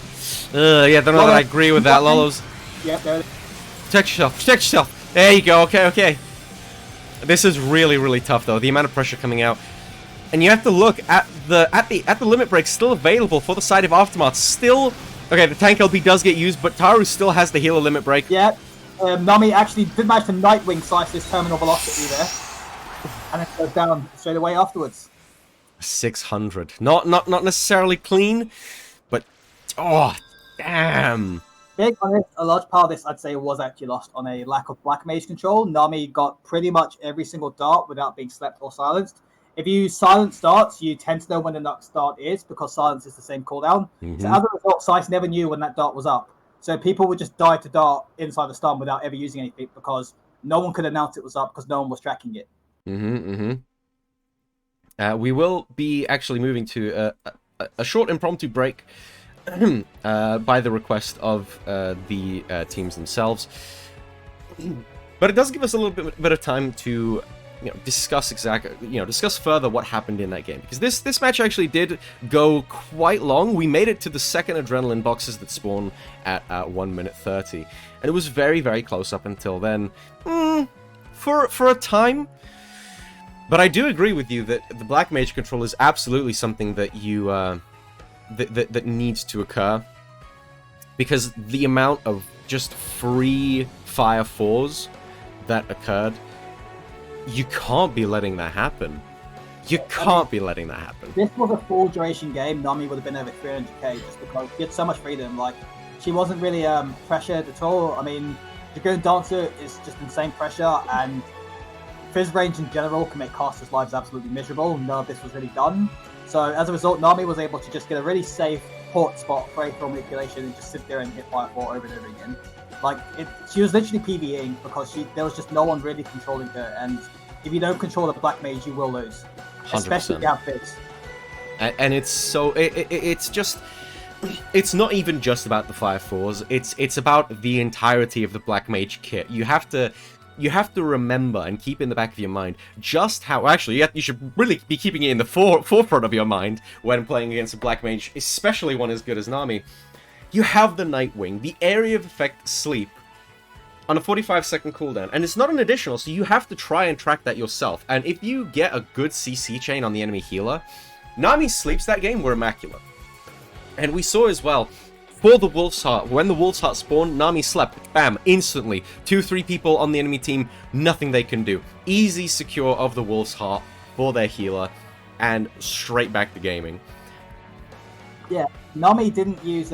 Yeah, I don't know that I agree with that, Lolo's. Yep, there it is. Protect yourself. Protect yourself. There you go. Okay, okay. This is really, really tough, though. The amount of pressure coming out. And you have to look at the limit break still available for the side of Aftermath. Still, okay, the tank LP does get used, but Taru still has the healer limit break. Yeah, Nami actually did manage to Nightwing Sice's terminal velocity there, and it goes down straight away afterwards. 600, not necessarily clean, but oh damn. Big on this, a large part of this, I'd say, was actually lost on a lack of black mage control. Nami got pretty much every single dart without being slept or silenced. If you silence darts, you tend to know when the next dart is because silence is the same cooldown. So as a result, Sice never knew when that dart was up. So people would just die to dart inside the stun without ever using anything because no one could announce it was up because no one was tracking it. We will be actually moving to a short impromptu break by the request of the teams themselves. But it does give us a little bit of time to discuss further what happened in that game, because this match actually did go quite long. We made it to the second adrenaline boxes that spawn at 1 minute 30, and it was very, very close up until then, for a time. But I do agree with you that the Black Mage control is absolutely something that you that needs to occur, because the amount of just free Fire 4s that occurred, you can't be letting that happen. You can't be letting that happen. If this was a full duration game, Nami would have been over 300k just because she had so much freedom. Like, she wasn't really pressured at all. I mean, Dragoon Dancer is just insane pressure, and Fizz range in general can make casters' lives absolutely miserable. None of this was really done. So as a result, Nami was able to just get a really safe port spot for A4 manipulation and just sit there and hit Fire 4 over and over again. Like, she was literally PvEing because there was just no one really controlling her, and if you don't control the Black Mage, you will lose. 100%. Especially if you have Fizz. And it's so... It's just... It's not even just about the Fire 4s, it's about the entirety of the Black Mage kit. You have to remember and keep in the back of your mind just how... Actually, you should really be keeping it in the forefront of your mind when playing against a Black Mage, especially one as good as Nami. You have the Nightwing, the area of effect sleep, on a 45-second cooldown, and it's not an additional, so you have to try and track that yourself. And if you get a good CC chain on the enemy healer, Nami's sleeps that game were immaculate. And we saw as well, for the Wolf's Heart, when the Wolf's Heart spawned, Nami slept, bam, instantly. 2-3 people on the enemy team, nothing they can do. Easy secure of the Wolf's Heart for their healer, and straight back to gaming. Yeah, Nami didn't use...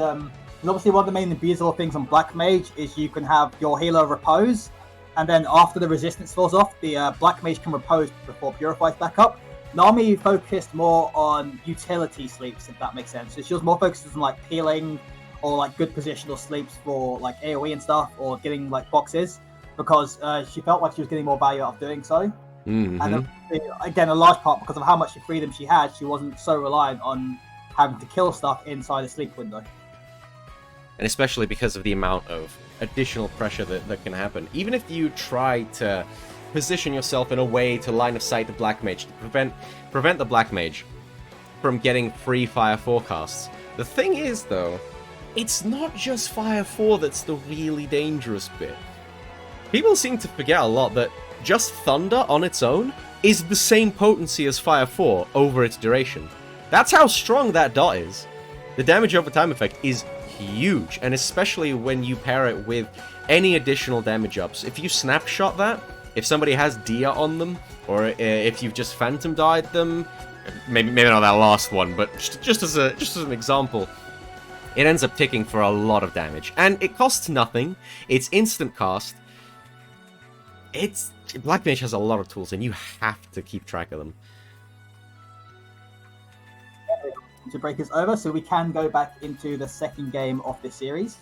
And obviously one of the main abusable things on Black Mage is you can have your healer repose, and then after the resistance falls off, the Black Mage can repose before Purifies back up. Nami focused more on utility sleeps, if that makes sense. So she was more focused on like peeling or like good positional sleeps for like AoE and stuff, or getting like boxes, because she felt like she was getting more value out of doing so. Mm-hmm. And again, a large part because of how much freedom she had, she wasn't so reliant on having to kill stuff inside a sleep window. And especially because of the amount of additional pressure that can happen. Even if you try to position yourself in a way to line of sight the Black Mage, to prevent the Black Mage from getting free Fire 4 casts. The thing is, though, it's not just Fire 4 that's the really dangerous bit. People seem to forget a lot that just Thunder on its own is the same potency as Fire 4 over its duration. That's how strong that dot is. The damage over time effect is huge, and especially when you pair it with any additional damage ups. If you snapshot that, if somebody has Dia on them, or if you've just Phantom died them, maybe not that last one, but just as an example, it ends up ticking for a lot of damage, and it costs nothing. It's instant cast. Black Mage has a lot of tools, and you have to keep track of them. To break is over, so we can go back into the second game of this series.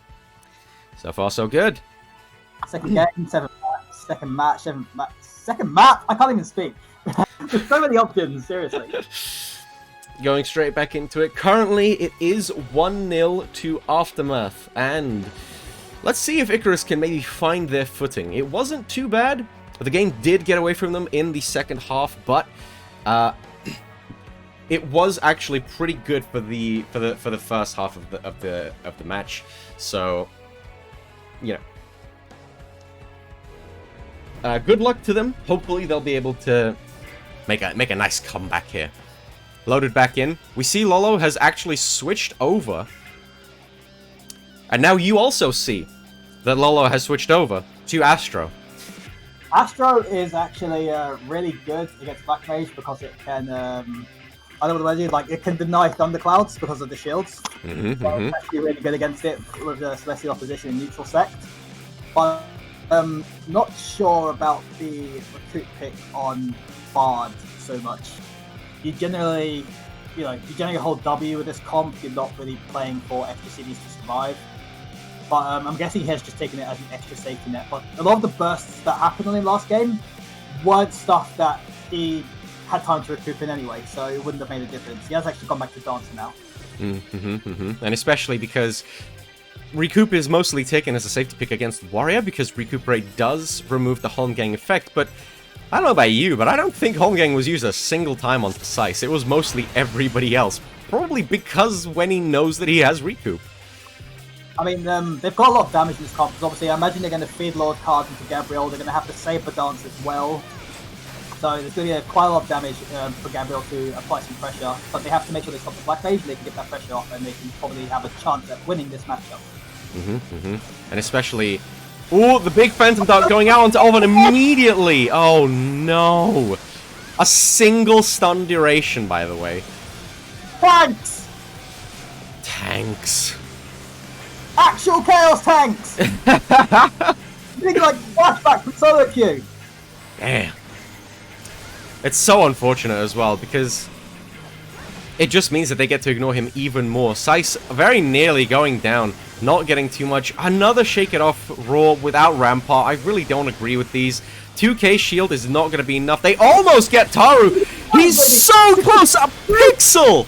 So far, so good. Second game, second map. I can't even speak. There's so many options, seriously. Going straight back into it. Currently, it is 1-0 to Aftermath, and let's see if Icarus can maybe find their footing. It wasn't too bad. The game did get away from them in the second half, but it was actually pretty good for the first half of the match. So, you know, good luck to them. Hopefully, they'll be able to make a nice comeback here. Loaded back in. We see Lolo has actually switched over, and now you also see that Lolo has switched over to Astro. Astro is actually really good against Black Mage because it can. I don't know what to do. Like, it can deny thunderclouds because of the shields. So it's actually really good against it with the Celestial Opposition in neutral sect. But not sure about the recruit pick on Bard so much. You generally hold W with this comp. You're not really playing for extra cities to survive. But I'm guessing he has just taken it as an extra safety net. But a lot of the bursts that happened on him last game weren't stuff that he had time to recoup in anyway, so it wouldn't have made a difference. He has actually gone back to dancing now. And especially because Recoup is mostly taken as a safety pick against Warrior, because Recuperate does remove the Holmgang effect, but I don't know about you, but I don't think Holmgang was used a single time on Precise. It was mostly everybody else, probably because when he knows that he has Recoup. I mean, they've got a lot of damage in this comp, because obviously I imagine they're going to feed Lord cards into Gabriel, they're going to have to Saber Dance as well. So there's going to be quite a lot of damage for Gabriel to apply some pressure, but they have to make sure they stop the Black Mage, they can get that pressure off, and they can probably have a chance at winning this matchup. And especially... Ooh, the big Phantom Dart going out onto Oven immediately! Oh no! A single stun duration, by the way. Tanks! Tanks. Actual Chaos tanks! Think like flashback from solo queue. Damn. It's so unfortunate as well, because it just means that they get to ignore him even more. Seiss very nearly going down, not getting too much. Another Shake It Off Raw without Rampart. I really don't agree with these. 2k shield is not going to be enough. They almost get Taru. He's so close, a pixel!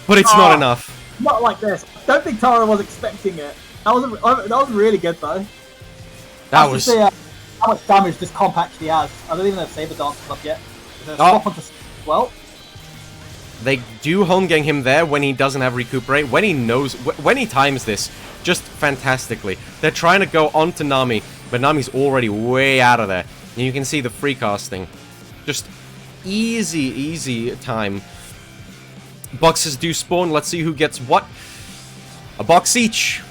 But it's not enough. Not like this. I don't think Tara was expecting it. That was really good though. That was... See, how much damage this comp actually has. I don't even know if Saber Dance is up yet. Swap onto well. They do Holmgang him there when he doesn't have Recuperate, when he knows, when he times this just fantastically. They're trying to go onto Nami, but Nami's already way out of there. And you can see the free casting. Just easy time. Boxes do spawn, let's see who gets what. A box each.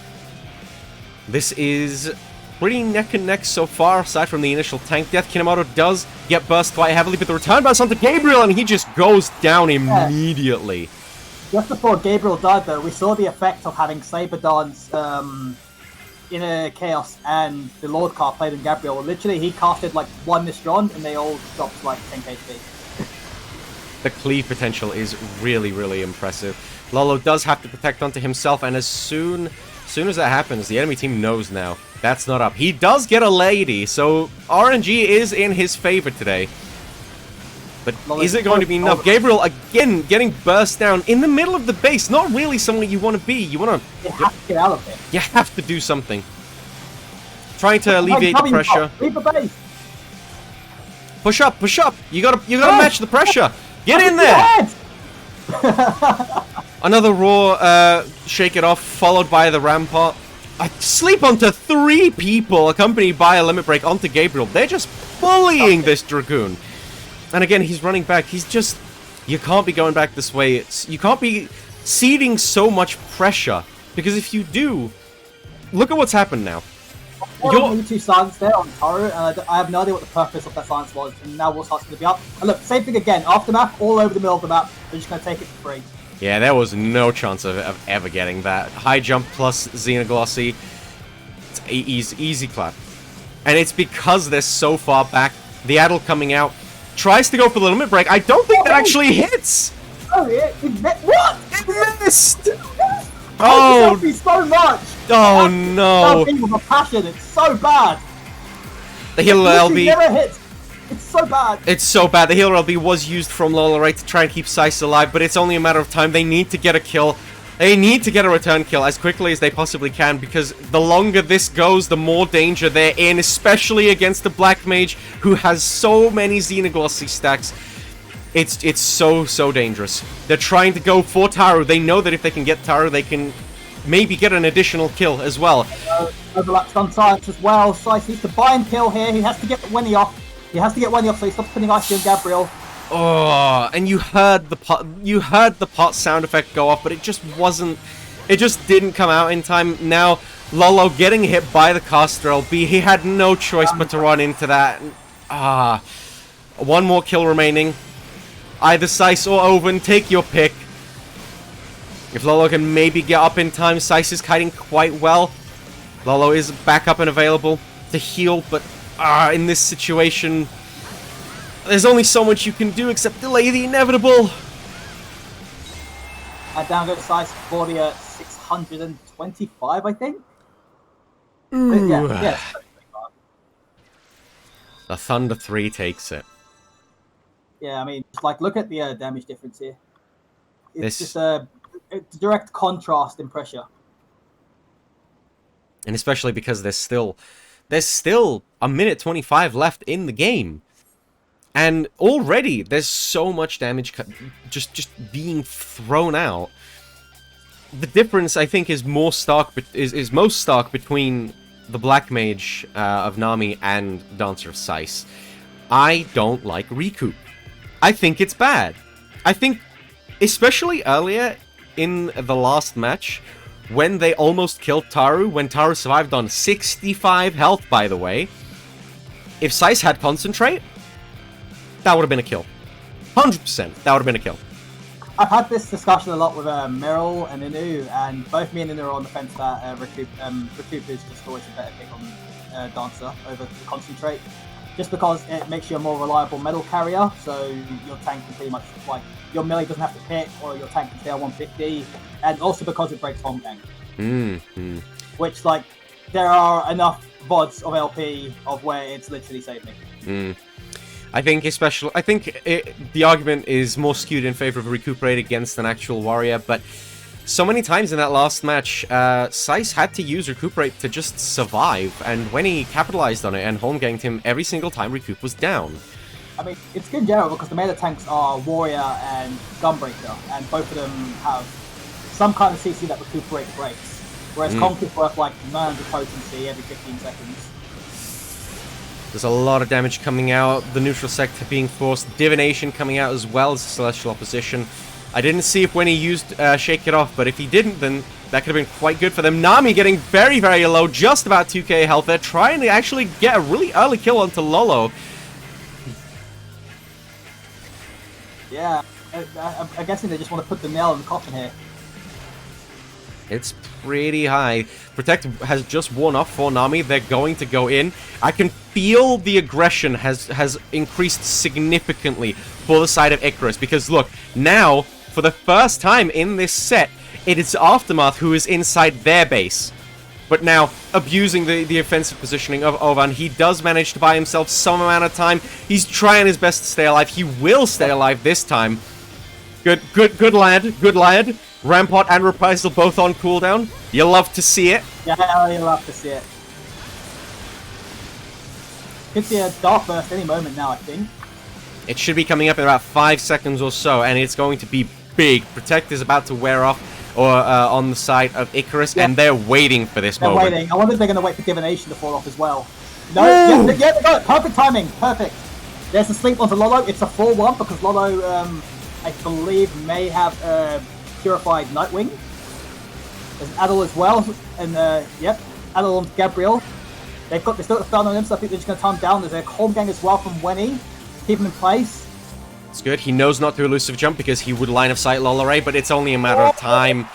This is pretty neck and neck so far, aside from the initial tank death. Kinemoto does get burst quite heavily, but the return burst onto Gabriel, and he just goes down immediately. Just before Gabriel died, though, we saw the effect of having Saber Dance, Inner Chaos, and the Lord card played in Gabriel. Literally, he casted like one Nistron, and they all dropped like 10 HP. The cleave potential is really impressive. Lolo does have to protect onto himself, and as soon as that happens, the enemy team knows now. That's not up. He does get a lady, so RNG is in his favor today. But is it going to be enough? Gabriel, again, getting burst down in the middle of the base. Not really somewhere you want to be. You want to... You have to get out of it. You have to do something. Trying to alleviate the pressure. Leave the base. Push up. You gotta match the pressure. Get in there. Another raw Shake It Off, followed by the Rampart. I sleep onto 3 people, accompanied by a Limit Break onto Gabriel. They're just bullying this Dragoon. And again, he's running back. He's just... You can't be going back this way. You can't be seeding so much pressure. Because if you do... Look at what's happened now. You're 2 silence there on Taru, and I have no idea what the purpose of that silence was. And now Warsa's going to be up. And look, same thing again. Aftermath, all over the middle of the map. They're just going to take it for free. Yeah, there was no chance of ever getting that. High jump plus Xenoglossy. It's easy clap. And it's because they're so far back. The Adel coming out. Tries to go for the Limit Break. I don't think that actually hits! Oh, yeah. What? It missed! Oh! So much! Oh, no! With a passion. It's so bad! The healer LB... never hits. It's so bad. It's so bad. The healer LB was used from Lola, right, to try and keep Seiss alive, but it's only a matter of time. They need to get a kill. They need to get a return kill as quickly as they possibly can, because the longer this goes, the more danger they're in, especially against the Black Mage, who has so many Xenoglossy stacks. It's so dangerous. They're trying to go for Taru. They know that if they can get Taru, they can maybe get an additional kill as well. Overlaps on Science as well. Seiss needs to buy and kill here. He has to get Winnie off. He has to get Wendy off, so he stops putting Icy on Gabriel. Oh, and you heard the pot sound effect go off, but it just wasn't. It just didn't come out in time. Now Lolo getting hit by the caster LB. He had no choice but to run into that. One more kill remaining. Either Seiss or Oven, take your pick. If Lolo can maybe get up in time, Seiss is kiting quite well. Lolo is back up and available to heal, but in this situation, there's only so much you can do except delay the inevitable. And down goes Seiss for the 625, I think. Yeah. The Thunder 3 takes it. Yeah, I mean, just like look at the damage difference here. It's This- just a direct contrast in pressure. And especially because there's still a minute 25 left in the game. And already there's so much damage just being thrown out. The difference, I think, is most stark between the Black Mage of Nami and Dancer of Seiss. I don't like Recoup. I think it's bad. I think, especially earlier in the last match, when they almost killed Taru, when Taru survived on 65 health, by the way, if Seiss had Concentrate, that would have been a kill. 100%, that would have been a kill. I've had this discussion a lot with Meryl and Inu, and both me and Inu are on the fence that Recoup is just always a better pick on Dancer over the Concentrate. Just because it makes you a more reliable medal carrier, so your tank can pretty much, like, your melee doesn't have to hit, or your tank can stay on 150, and also because it breaks home gang. Which, like, there are enough VODs of LP of where it's literally saved me. I think the argument is more skewed in favor of a Recuperate against an actual warrior, but so many times in that last match, Seiss had to use Recuperate to just survive, and when he capitalized on it and home-ganged him, every single time Recoup was down. I mean, it's good in general because the melee tanks are Warrior and Gunbreaker, and both of them have some kind of CC that Recuperate breaks, whereas Conk is worth like 900 potency every 15 seconds. There's a lot of damage coming out, the neutral sector being forced, Divination coming out as well as the Celestial Opposition. I didn't see if when he used Shake It Off, but if he didn't, then that could have been quite good for them. Nami getting very, very low, just about 2k health. They're trying to actually get a really early kill onto Lolo. Yeah, I'm guessing they just want to put the nail in the coffin here. It's pretty high. Protect has just worn off for Nami. They're going to go in. I can feel the aggression has increased significantly for the side of Icarus. Because look, now, for the first time in this set, it is Aftermath who is inside their base. But now, abusing the offensive positioning of Ovan, he does manage to buy himself some amount of time. He's trying his best to stay alive. He will stay alive this time. Good lad. Rampart and Reprisal both on cooldown. You love to see it. Yeah, you love to see it. Could see a Dark Burst any moment now, I think. It should be coming up in about 5 seconds or so, and it's going to be big. Protect is about to wear off, or on the side of Icarus, and they're waiting for this moment. They're waiting. I wonder if they're going to wait for Divination to fall off as well. No, yeah, they got it. Perfect timing. Perfect. There's a sleep onto Lolo. It's a 4-1 because Lolo, I believe, may have Purified Nightwing. There's Adel as well, and yep, Adel on Gabriel. They still got the stun on him, so I think they're just going to time down. There's a Holm Gang as well from Wenny. Keep him in place. It's good. He knows not to elusive jump because he would line of sight Lolaray, but it's only a matter of time.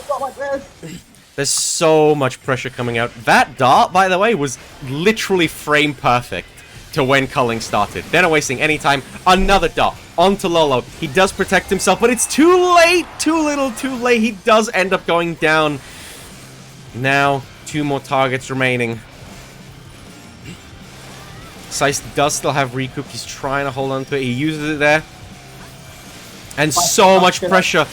Not like this. There's so much pressure coming out. That dart, by the way, was literally frame perfect to when culling started. They're not wasting any time. Another dart onto Lolo. He does protect himself, but it's too late. Too little, too late. He does end up going down. Now, 2 more targets remaining. Seiss does still have Recoup. He's trying to hold on to it. He uses it there. And so much pressure.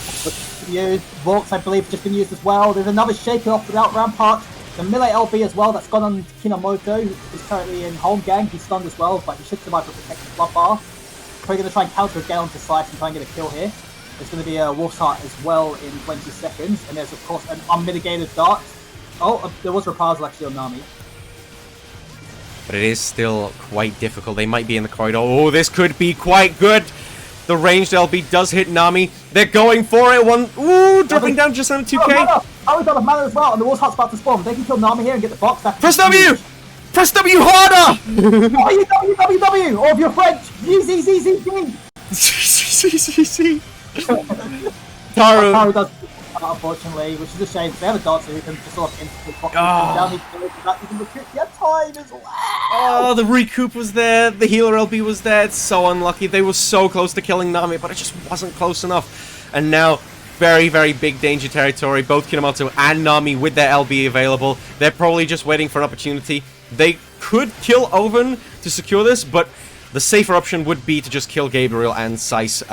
Volks, I believe, just been used as well. There's another shake off without Rampart. The melee LB as well, that's gone on Kinomoto, who's currently in Home Gang. He's stunned as well, but he should survive with protected blood bar. Probably going to try and counter again onto Seiss and try and get a kill here. There's going to be a Wolf's Heart as well in 20 seconds, and there's of course an unmitigated dart. Oh, there was Reprisal actually on Nami. But it is still quite difficult. They might be in the corridor. Oh, this could be quite good. The ranged LB does hit Nami. They're going for it. Ooh, dropping down just under 2k. Oh, we've got a mana as well, and the Wolf's Heart's about to spawn. They can kill Nami here and get the box back. Press W! Press W harder! WWW! Or if you're French, ZZZZ! ZZZZ. Taru does, unfortunately, which is a shame, because they have a dancer who can just sort of instantly box down. He can recruit the time as well. Oh, the Recoup was there. The healer LB was there. It's so unlucky. They were so close to killing Nami, but it just wasn't close enough. And now, very, very big danger territory. Both Kinomoto and Nami with their LB available. They're probably just waiting for an opportunity. They could kill Oven to secure this, but The safer option would be to just kill Gabriel and Seiss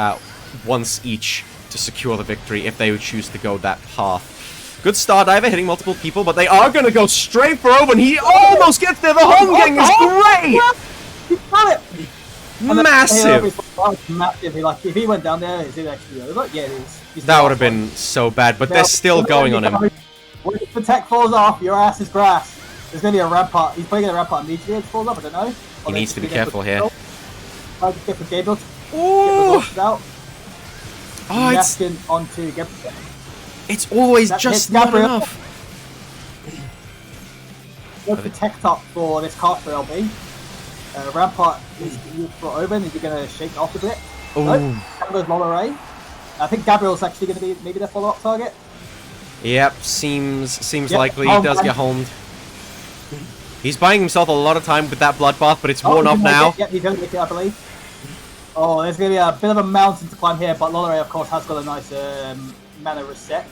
once each to secure the victory if they would choose to go that path. Good Star Diver hitting multiple people, but they are going to go straight for Owen. He almost gets there. The home gang is great! He got it! Massive! Massive. Like, if he went down there, is it actually over? Yeah, it is. That would have been so bad, but they're still going on him. When the tech falls off, your ass is grass. There's going to be a rampart. He's probably going to rampart immediately if it falls off, I don't know. He needs to be careful here. Try to get for Gabriel. Ooh! Out. Oh, it's onto Gabriel. It's always just not enough. Go for tech top for this cast for LB. Rampart is used for Oben. Is he going to shake off a bit? Ooh. No. Down goes Lolaray. I think Gabriel's actually going to be maybe their follow-up target. Yep, seems likely. He does get homed. He's buying himself a lot of time with that bloodbath, but it's worn off now. Yep, he's going to make it, I believe. Oh, there's going to be a bit of a mountain to climb here, but Lolaray, of course, has got a nice mana reset.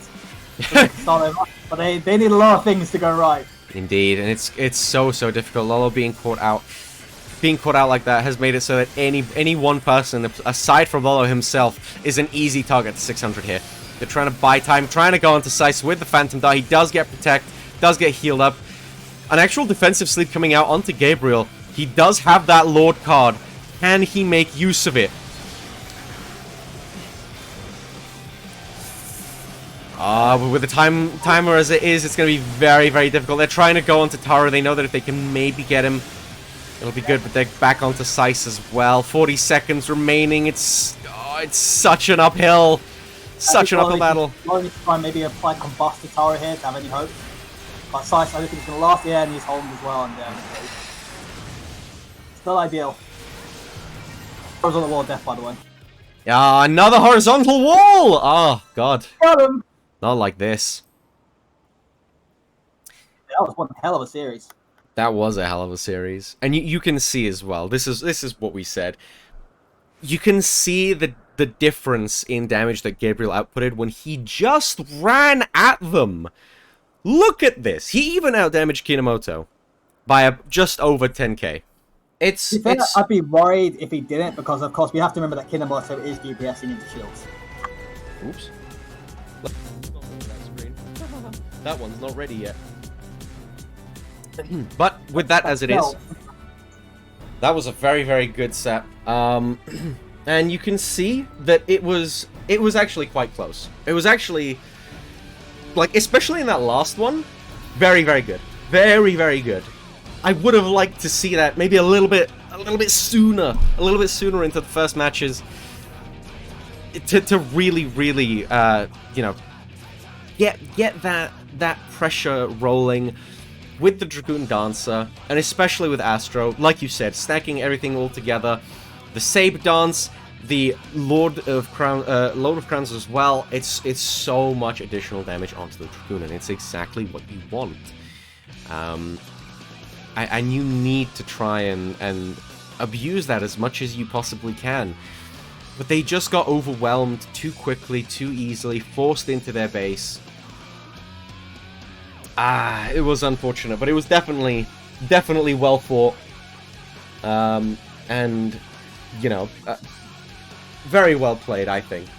But they need a lot of things to go right. Indeed, and it's so difficult. Lolo being caught out like that has made it so that any one person, aside from Lolo himself, is an easy target to 600 here. They're trying to buy time, trying to go onto Seiss with the Phantom Dart. He does get protect, does get healed up. An actual defensive sleep coming out onto Gabriel. He does have that Lord card. Can he make use of it? But with the timer as it is, it's going to be very, very difficult. They're trying to go onto Taro. They know that if they can maybe get him, it'll be good, but they're back onto Seiss as well. 40 seconds remaining. It's such an uphill. Such an uphill battle. Need to try and maybe apply Combust to Taro here to have any hope. But Seiss, I don't think he's going to last. Yeah, and he's holding as well. And still ideal. Horizontal wall of death, by the way. Yeah, another horizontal wall! Oh, God. Got him! Not like this. That was one hell of a series. That was a hell of a series. And you can see as well, this is what we said. You can see the difference in damage that Gabriel outputted when he just ran at them. Look at this. He even outdamaged Kinomoto by just over 10k. I'd be worried if he didn't, because of course we have to remember that Kinomoto is DPSing into shields. Oops. That one's not ready yet. But with that as it is, that was a very, very good set. And you can see that it was actually quite close. It was actually, like, especially in that last one, very, very good. Very, very good. I would have liked to see that maybe a little bit sooner into the first matches to really, you know, get that pressure rolling with the Dragoon Dancer, and especially with Astro, like you said, stacking everything all together. The Sabre Dance, the Lord of Crowns as well. It's so much additional damage onto the Dragoon, and it's exactly what you want. And you need to try and abuse that as much as you possibly can. But they just got overwhelmed too quickly, too easily, forced into their base. It was unfortunate, but it was definitely well fought. And, you know, very well played, I think.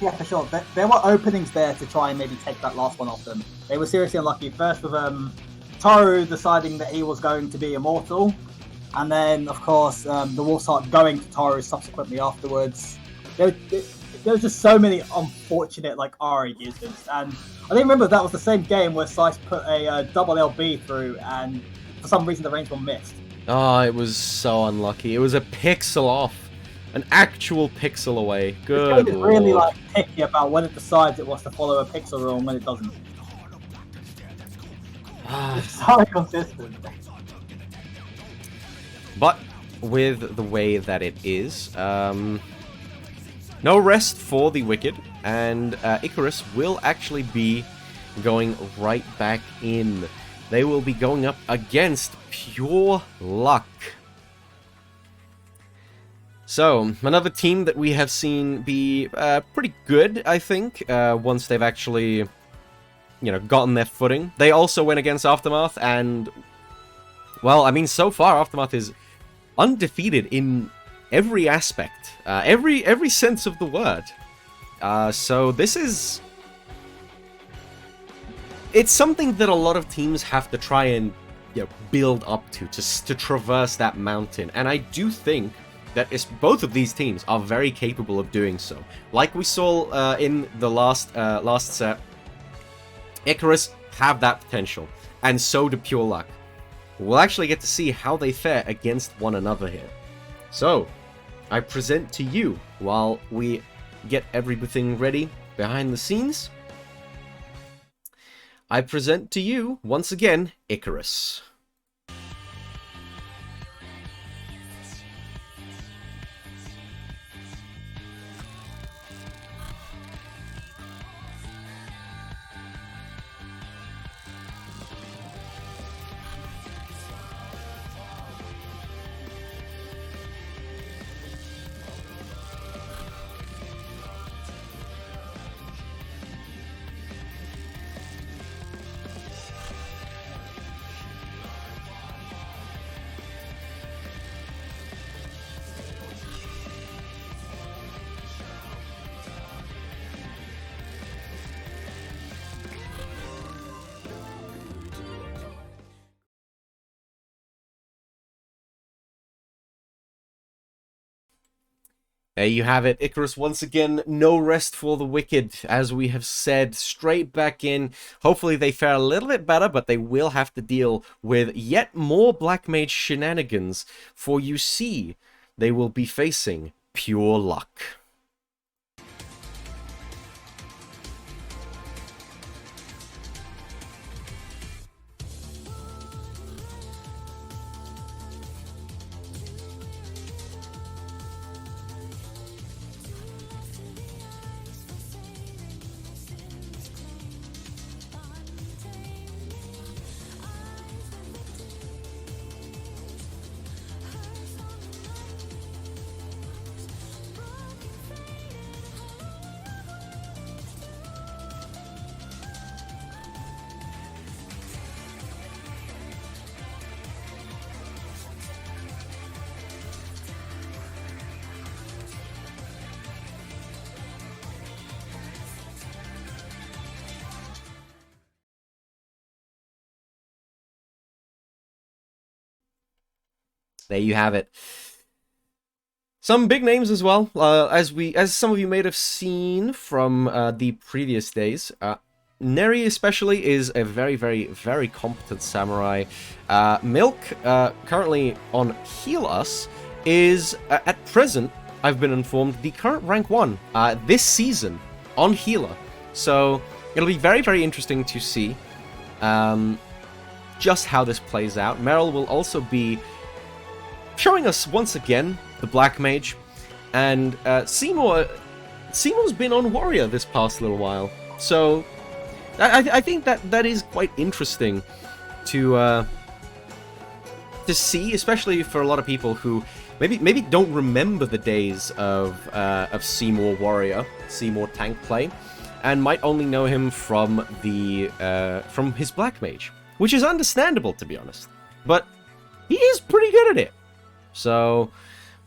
Yeah, for sure. There were openings there to try and maybe take that last one off them. They were seriously unlucky. First with Toru deciding that he was going to be immortal, and then, of course, the Wolfsheart going to Toru subsequently afterwards. There was just so many unfortunate, like, RA uses, and I think remember that was the same game where Seiss put a double LB through, and for some reason the range one missed. Oh, it was so unlucky. It was a pixel off. An actual pixel away. Good It's really, like, picky about when it decides it wants to follow a pixel rule and when it doesn't. It's so inconsistent. But with the way that it is, no rest for the Wicked, and Icarus will actually be going right back in. They will be going up against Pure Luck. So, another team that we have seen be pretty good, I think, once they've actually, you know, gotten their footing. They also went against Aftermath, and, well, I mean, so far, Aftermath is undefeated in every aspect, every sense of the word. So this is... It's something that a lot of teams have to try and build up to traverse that mountain. And I do think that both of these teams are very capable of doing so. Like we saw in the last set, Icarus have that potential, and so do Pure Luck. We'll actually get to see how they fare against one another here. So, I present to you, while we get everything ready behind the scenes, I present to you, once again, Icarus. There you have it, Icarus once again, no rest for the wicked, as we have said, straight back in. Hopefully they fare a little bit better, but they will have to deal with yet more Black Mage shenanigans, for you see, they will be facing Pure Luck. There you have it. Some big names as well, as some of you may have seen from the previous days. Neri especially is a very, very, very competent samurai. Milk, currently on Heal Us, is at present, I've been informed, the current rank 1 this season on Healer. So it'll be very, very interesting to see just how this plays out. Meryl will also be showing us once again the Black Mage, and Seymour's been on Warrior this past little while, so I think that is quite interesting to see, especially for a lot of people who maybe don't remember the days of Seymour Warrior, Seymour tank play, and might only know him from from his Black Mage, which is understandable, to be honest, but he is pretty good at it. So,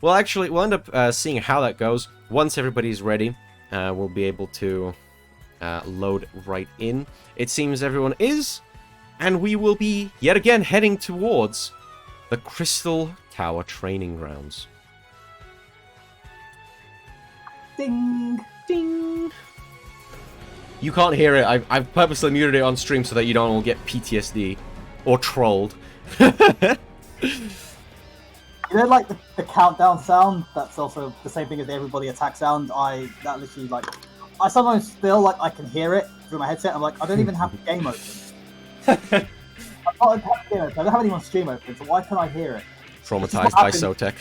we'll end up seeing how that goes. Once everybody's ready, we'll be able to load right in. It seems everyone is, and we will be, yet again, heading towards the Crystal Tower training grounds. Ding! Ding! You can't hear it. I've purposely muted it on stream so that you don't get PTSD or trolled. You know, like the countdown sound, that's also the same thing as the everybody attack sound. That literally, like, I sometimes feel like I can hear it through my headset. I'm like, I don't even have the game open. I don't have anyone stream open, so why can't I hear it? Traumatized by Sotek.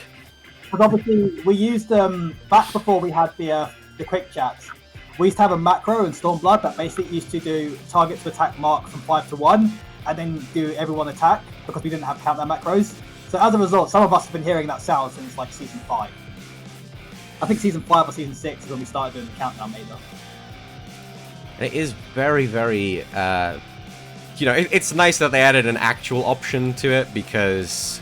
Because obviously, we used, back before we had the quick chats, we used to have a macro in Stormblood that basically used to do target to attack mark from 5 to 1, and then do everyone attack, because we didn't have countdown macros. So as a result, some of us have been hearing that sound since like Season 5. I think Season 5 or Season 6 is when we started doing the countdown meter. It is very, very, it's nice that they added an actual option to it, because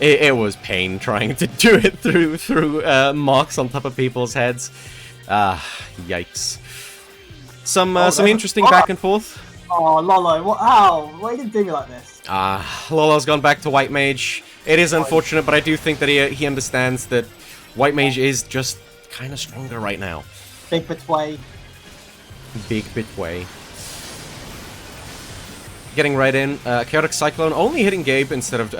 it was pain trying to do it through marks on top of people's heads. Yikes. Some interesting back and forth. Oh, Lolo, what? Ow! Why did you do me like this? Lolo's gone back to White Mage. It is unfortunate, but I do think that he understands that White Mage is just kind of stronger right now. Big betway. Big betway. Getting right in. Chaotic Cyclone only hitting Gabe instead of,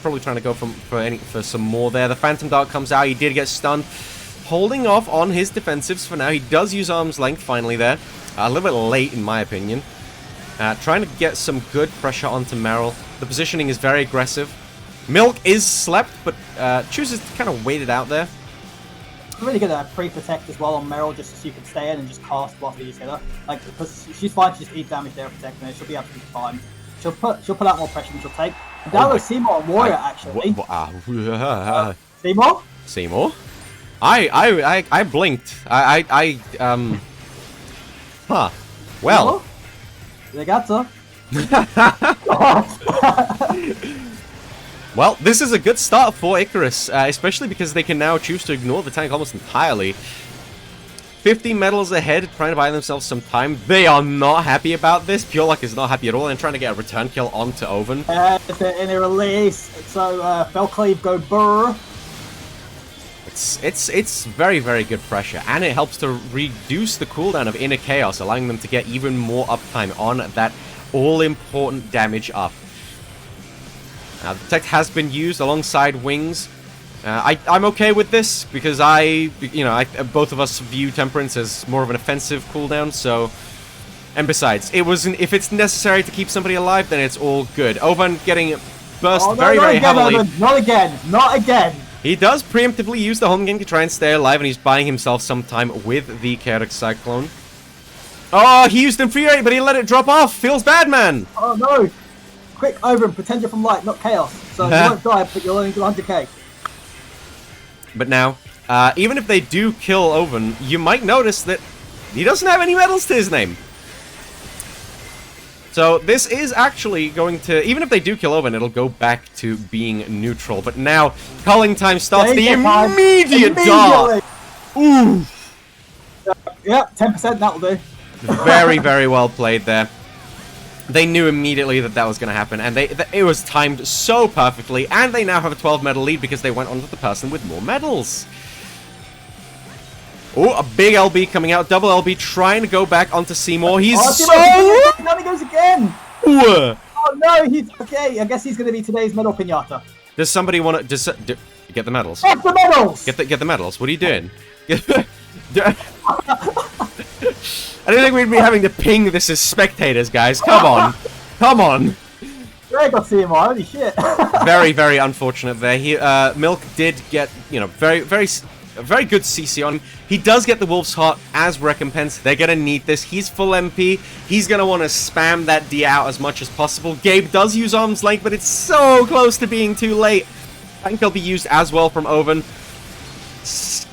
probably trying to go for some more there. The Phantom Dart comes out. He did get stunned. Holding off on his defensives for now. He does use Arm's Length finally there. A little bit late, in my opinion. Trying to get some good pressure onto Meryl. The positioning is very aggressive. Milk is slept, but chooses to kind of wait it out there. Really good at pre-protect as well on Meryl, just so you can stay in and just cast while you hit her. Like, because she's fine to just eat damage there protecting her. She'll be absolutely fine. She'll put out more pressure than she'll take. And down goes Seymour and Warrior actually. Seymour? Seymour? I blinked. Huh. Well. Regatta. Well, this is a good start for Icarus, especially because they can now choose to ignore the tank almost entirely. 50 medals ahead, trying to buy themselves some time. They are not happy about this. Pure Luck is not happy at all, and trying to get a return kill onto Oven. In a release, so Felcleave go burr. It's very, very good pressure, and it helps to reduce the cooldown of Inner Chaos, allowing them to get even more uptime on that all-important damage up. Now, the tech has been used alongside Wings. I'm okay with this, because both of us view Temperance as more of an offensive cooldown, so... And besides, if it's necessary to keep somebody alive, then it's all good. Ovan getting burst very heavily. Ovan. Not again! Not again! He does preemptively use the home game to try and stay alive, and he's buying himself some time with the Chaotic Cyclone. Oh, he used Infuriate, but he let it drop off! Feels bad, man! Oh no! Quick, Ovan, pretend you're from Light, not Chaos. So you won't die, but you'll only do 100k. But now, even if they do kill Oven, you might notice that he doesn't have any medals to his name. So this is actually going to, even if they do kill Oven, it'll go back to being neutral. But now, calling time starts. The immediate dart! Ooh! Yep, 10%, that'll do. Very, very well played there. They knew immediately that was going to happen, and it was timed so perfectly, and they now have a 12 medal lead because they went on to the person with more medals. Oh, a big LB coming out, double LB trying to go back onto Seymour. He's Now he goes again! Ooh. Oh no, he's okay. I guess he's going to be today's medal pinata. Does somebody want to get the medals? Get the medals! Get the medals. What are you doing? I don't think we'd be having to ping this as spectators, guys. Come on. Come on. There got Seymour, holy shit. Very, very unfortunate there. Milk did get, very good CC on him. He does get the Wolf's Heart as recompense. They're going to need this. He's full MP. He's going to want to spam that D out as much as possible. Gabe does use Arm's Length, but it's so close to being too late. I think they'll be used as well from Oven.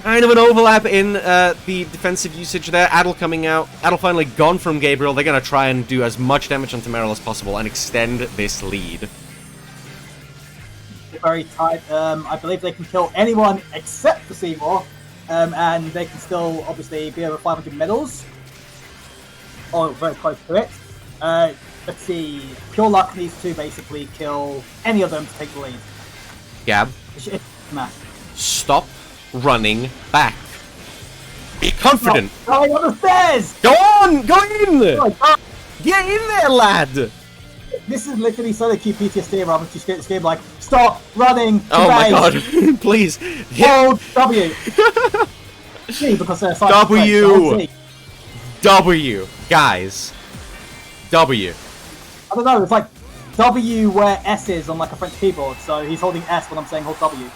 Kind of an overlap in the defensive usage there. Adel coming out. Adel finally gone from Gabriel. They're going to try and do as much damage onto Meryl as possible and extend this lead. Very tight. I believe they can kill anyone except for Seymour. And they can still, obviously, be over 500 medals. Or very close to it. Let's see. Pure Luck needs to basically kill any of them to take the lead. Gab. Stop running back. Be confident. Going on the stairs. Go on. Go in. Oh, get in there, lad. This is literally so cute PTSD around to this game. Like, stop running. Oh my god! Please. Hold W. C because they're W. W. Guys. W. I don't know. It's like W where S is on like a French keyboard. So he's holding S when I'm saying hold W.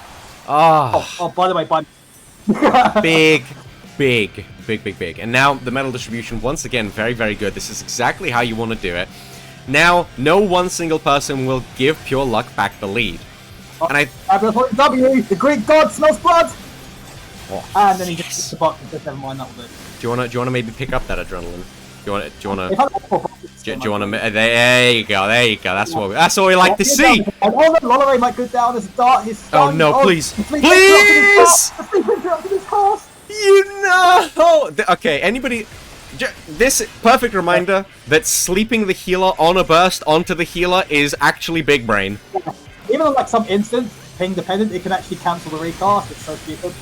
Oh, by the way, big. And now the medal distribution, once again, very, very good. This is exactly how you want to do it. Now, no one single person will give Pure Luck back the lead. And W, the Greek god smells blood! Oh, and then he just hits the box and says, never mind, that will do. Do you wanna maybe pick up that adrenaline? Do you wanna If I Do you want to? There you go. There you go. That's what we like to see. Oh no, Lolleray might go down as a dart. His Oh no! Please, please! You know. Okay. Anybody? This perfect reminder that sleeping the healer on a burst onto the healer is actually big brain. Even on like some instant ping dependent, it can actually cancel the recast. It's so stupid.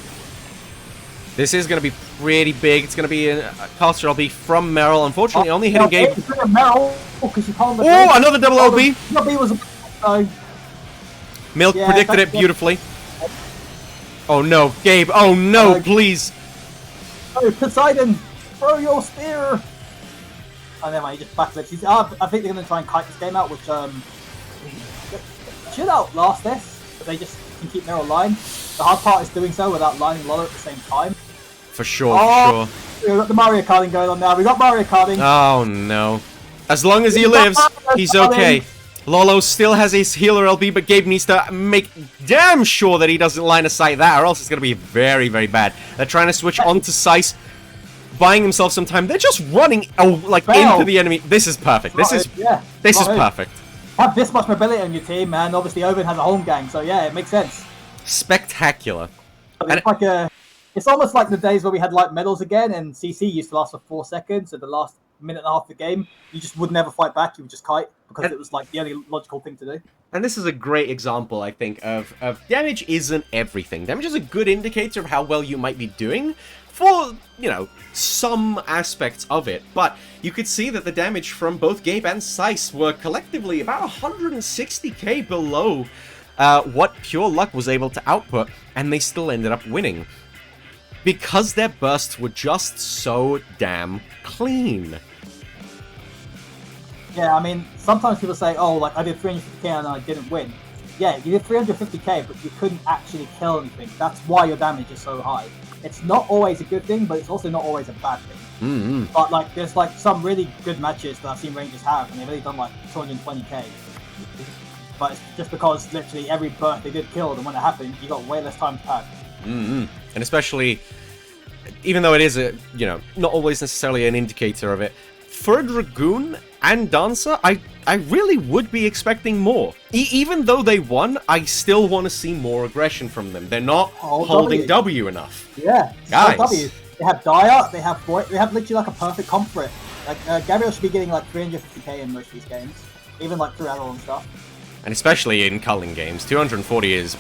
This is going to be pretty big. It's going to be a caster LB from Meryl. Unfortunately, only hitting Gabe. Oh, another double LB. Milk predicted it beautifully. Oh no, Gabe. Oh no, please. Oh, Poseidon, throw your spear. Oh, never mind, he just backflips. I think they're going to try and kite this game out, which should outlast this, but they just can keep Meryl line. The hard part is doing so without lining Lolo at the same time. For sure, for sure. We've got the Mario Karting going on now. We got Mario Karting. Oh no. As long as he lives, he's okay. Lolo still has his healer LB, but Gabe needs to make damn sure that he doesn't line of sight that, or else it's going to be very, very bad. They're trying to switch onto Sice, buying himself some time. They're just running into the enemy. This is perfect. This is perfect. Have this much mobility on your team, man. Obviously, Owen has a home gang, so yeah, it makes sense. Spectacular. It's almost like the days where we had light medals again, and CC used to last for 4 seconds, so the last minute and a half of the game, you just would never fight back, you would just kite, because it was like the only logical thing to do. And this is a great example, I think, of damage isn't everything. Damage is a good indicator of how well you might be doing for, you know, some aspects of it. But you could see that the damage from both Gabe and Sice were collectively about 160k below what Pure Luck was able to output, and they still ended up winning. Because their bursts were just so damn clean. Yeah, I mean, sometimes people say, oh, like, I did 350k and I didn't win. Yeah, you did 350k, but you couldn't actually kill anything. That's why your damage is so high. It's not always a good thing, but it's also not always a bad thing. Mm-hmm. But, like, there's, like, some really good matches that I've seen Rangers have, and they've only done, like, 220k. But it's just because, literally, every burst they did killed, and when it happened, you got way less time to pack. Mm-hmm. And especially, even though it is not always necessarily an indicator of it, for a Dragoon and Dancer, I really would be expecting more. Even though they won, I still want to see more aggression from them. They're not holding W enough. Yeah, guys. W. They have Dyer, they have literally like a perfect comp for it. Like Gabriel should be getting like 350k in most of these games, even like through Adel and stuff. And especially in culling games, 240 is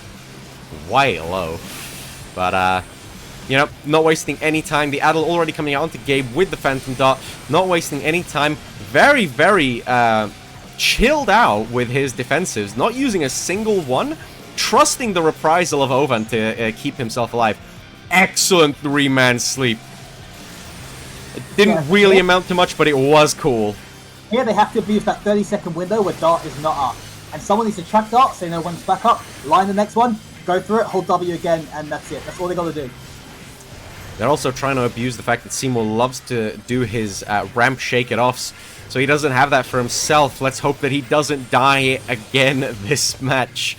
way low. But you know, not wasting any time. The Adel already coming out onto Gabe with the Phantom Dart. Not wasting any time. Very, very chilled out with his defensives. Not using a single one. Trusting the reprisal of Ovan to keep himself alive. Excellent 3-man sleep. It didn't really amount to much, but it was cool. Here they have to abuse that 30-second window where Dart is not up. And someone needs to track Dart so they know when it's back up. Line the next one. Go through it. Hold W again. And that's it. That's all they got to do. They're also trying to abuse the fact that Seymour loves to do his ramp shake-it-offs, so he doesn't have that for himself. Let's hope that he doesn't die again this match.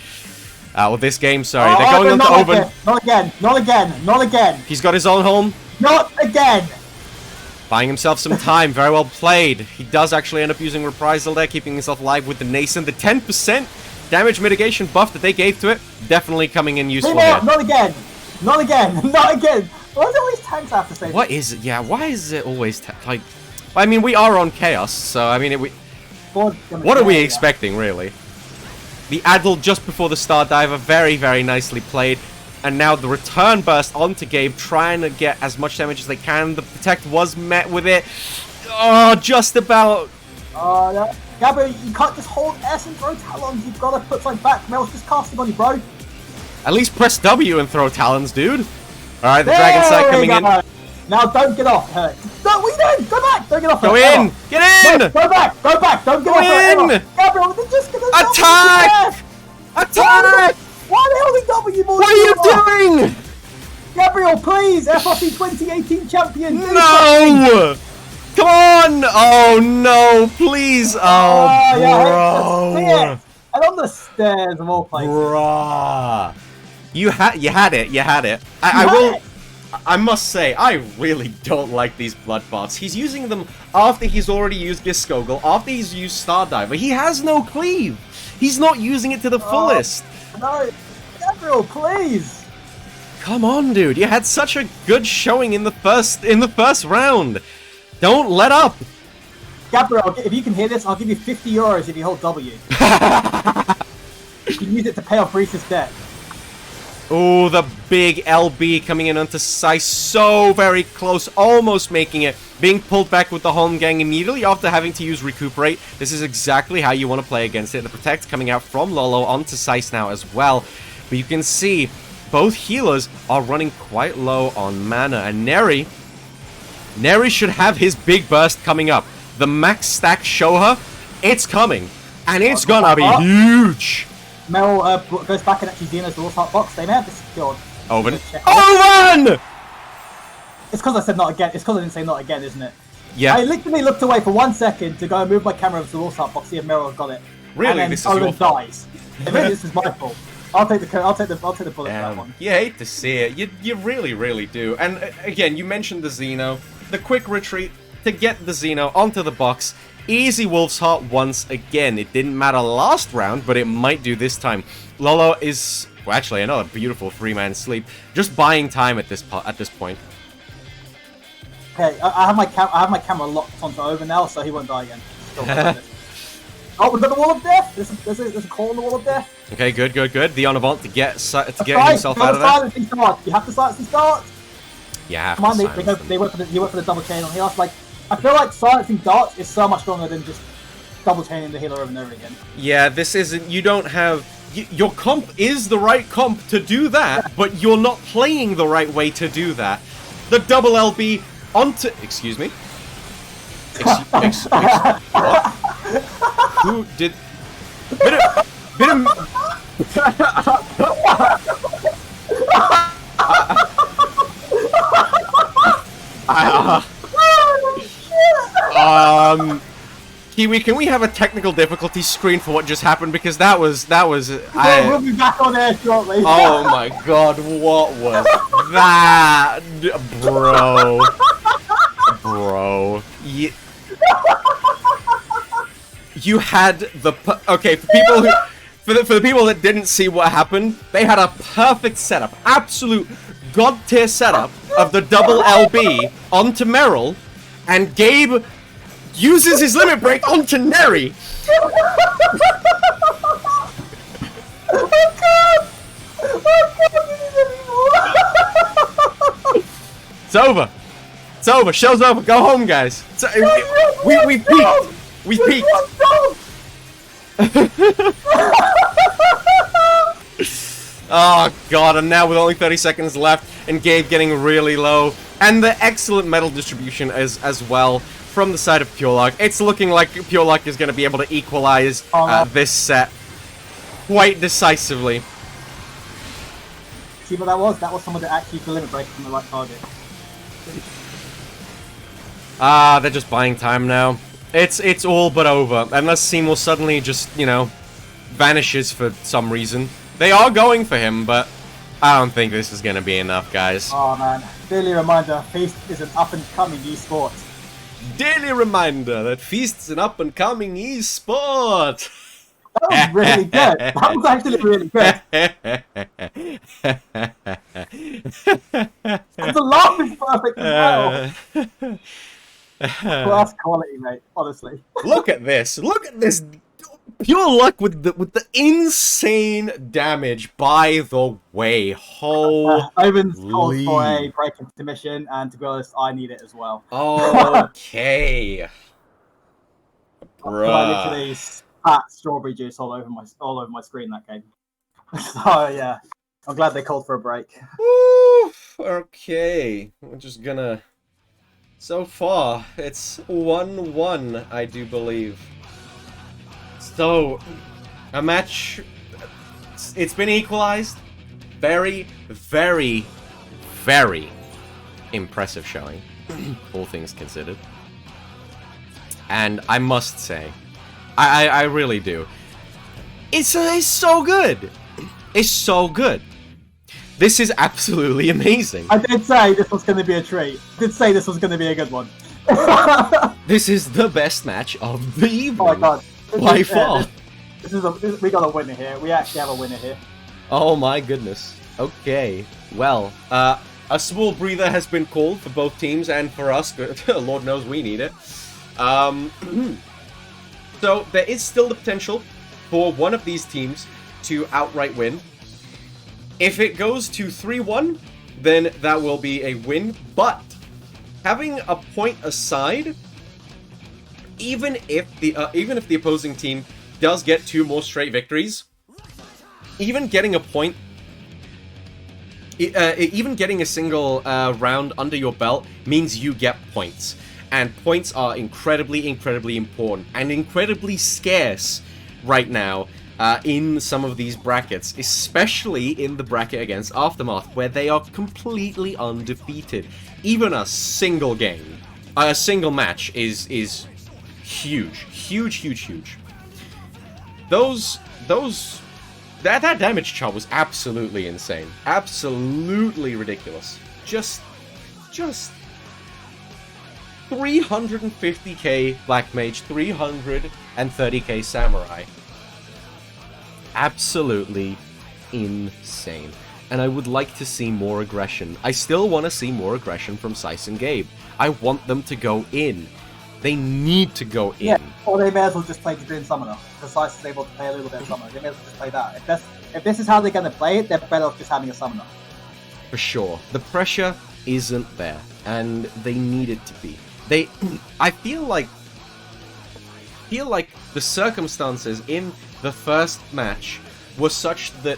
Or this game, sorry. They're going on to Oven. Not again, not again, not again. He's got his own home. Not again. Buying himself some time. Very well played. He does actually end up using Reprisal there, keeping himself alive with the Nascent. The 10% damage mitigation buff that they gave to it, definitely coming in useful here. Not again. Not again. Not again. Why is it always tanks I have to say? What is it? Yeah, why is it always like? I mean, we are on Chaos, so I mean, what are we expecting, really? The Adel just before the Star Diver, very, very nicely played. And now the return burst onto Gabe, trying to get as much damage as they can. The Protect was met with it. Oh, just about. Oh, yeah. Gabriel, you can't just hold S and throw talons. You've got to put something back. Mel's just casting on you, bro. At least press W and throw talons, dude. Alright, the Dragon Sight coming in. Now don't get off. No, what are you doing? Go back. Don't get off. Go in. Get in. No, go back. Go back. Don't get off. In. Gabriel, they're just going to attack. Attack. Why are they holding W more? What are you doing? Gabriel, please. FRC 2018 champion. No. Come on. Oh, no. Please. Oh, bro. Yeah, and on the stairs of all places. Bruh. You had it. I I must say, I really don't like these Bloodbaths. He's using them after he's already used Gискogel, after he's used Stardiver. He has no cleave. He's not using it to the fullest. No, Gabriel, please. Come on, dude. You had such a good showing in the first round. Don't let up. Gabriel, if you can hear this, I'll give you 50 euros if you hold W. You can use it to pay off Reese's debt. Oh, the big LB coming in onto Sai, so very close, almost making it, being pulled back with the home gang immediately after having to use Recuperate. This is exactly how you want to play against it. The Protect coming out from Lolo onto Sai's now as well. But you can see both healers are running quite low on mana, and Neri should have his big burst coming up. The max stack Shoha, it's coming, and it's gonna be huge. Meryl goes back and actually Xeno's Lord's Heart box. They may have this secured. Oven! Oven! It's because I said not again. It's because I didn't say not again, isn't it? Yeah. I literally looked away for 1 second to go and move my camera over to the Lord's Heart box, see if Meryl got it. Really, and then this is your fault. dies. Really, this is my fault. I'll take the bullet for that one. You hate to see it. You really, really do. And again, you mentioned the Xeno. The quick retreat to get the Xeno onto the box. Easy Wolf's Heart once again. It didn't matter last round, but it might do this time. Lolo is, well, actually another beautiful 3-man sleep. Just buying time at this point. Okay, I have my camera locked onto over now, so he won't die again. Oh, we've got the Wall of Death. There's a call on the Wall of Death. Okay, good. The on avant to get himself out of there. You have to silence these darts. Yeah. Come on, they went for the double chain on heal. Like, I feel like silencing darts is so much stronger than just double chaining the healer over and over again. Yeah, this isn't. You don't have. Your comp is the right comp to do that, but you're not playing the right way to do that. The double LB onto. Excuse me. What? Who did? Bit of. Kiwi, can we have a technical difficulty screen for what just happened? Because that was. We'll be back on air shortly. Oh my god, what was that, bro? Bro, you had the okay for people who. For the people that didn't see what happened, they had a perfect setup, absolute god tier setup of the double LB onto Meryl, and Gabe uses his limit break onto Neri. It's over. It's over. Show's over. Go home, guys. We peaked. We peaked. Oh god, and now with only 30 seconds left, and Gabe getting really low, and the excellent metal distribution as well from the side of Pure Luck. It's looking like Pure Luck is going to be able to equalize this set quite decisively. See what that was? That was someone that actually delivered break from the right target. They're just buying time now. It's all but over, unless Seymour suddenly just, you know, vanishes for some reason. They are going for him, but I don't think this is going to be enough, guys. Oh man, daily reminder, Feast is an up-and-coming e-sport. Daily reminder that Feast is an up-and-coming e-sport. That was really good. That was actually really good. The laugh is perfect as well. Class quality, mate. Honestly. Look at this. Look at this. Pure Luck with the insane damage. By the way, Oven's called for a break into mission, and to be honest, I need it as well. Okay. Bruh. I literally spat strawberry juice all over my screen that game. So yeah, I'm glad they called for a break. Woo, okay, we're just gonna. So far, it's 1-1, I do believe. So, a match. It's been equalized. Very, very, very impressive showing, all things considered. And I must say, I really do. It's so good. It's so good. This is absolutely amazing. I did say this was going to be a treat. I did say this was going to be a good one. This is the best match of the evening. Oh my god. By far. We got a winner here. We actually have a winner here. Oh my goodness. Okay. Well, a small breather has been called for both teams and for us. Lord knows we need it. So there is still the potential for one of these teams to outright win. If it goes to 3-1, then that will be a win. But having a point aside, even if the opposing team does get 2 more straight victories, even getting a point, even getting a single round under your belt means you get points. And points are incredibly, incredibly important and incredibly scarce right now in some of these brackets, especially in the bracket against Aftermath, where they are completely undefeated. Even a single game, a single match is huge, huge, huge, huge. That damage chart was absolutely insane, absolutely ridiculous. Just 350k Black Mage, 330k Samurai. Absolutely insane. And I would like to see more aggression. I still want to see more aggression from Seiss and Gabe. I want them to go in. They need to go in. Yeah, or they may as well just play Green Summoner, because Seiss is able to play a little bit of Summoner. They may as well just play that. If this is how they're going to play it, they're better off just having a Summoner. For sure. The pressure isn't there, and they need it to be. I feel like the circumstances in the first match were such that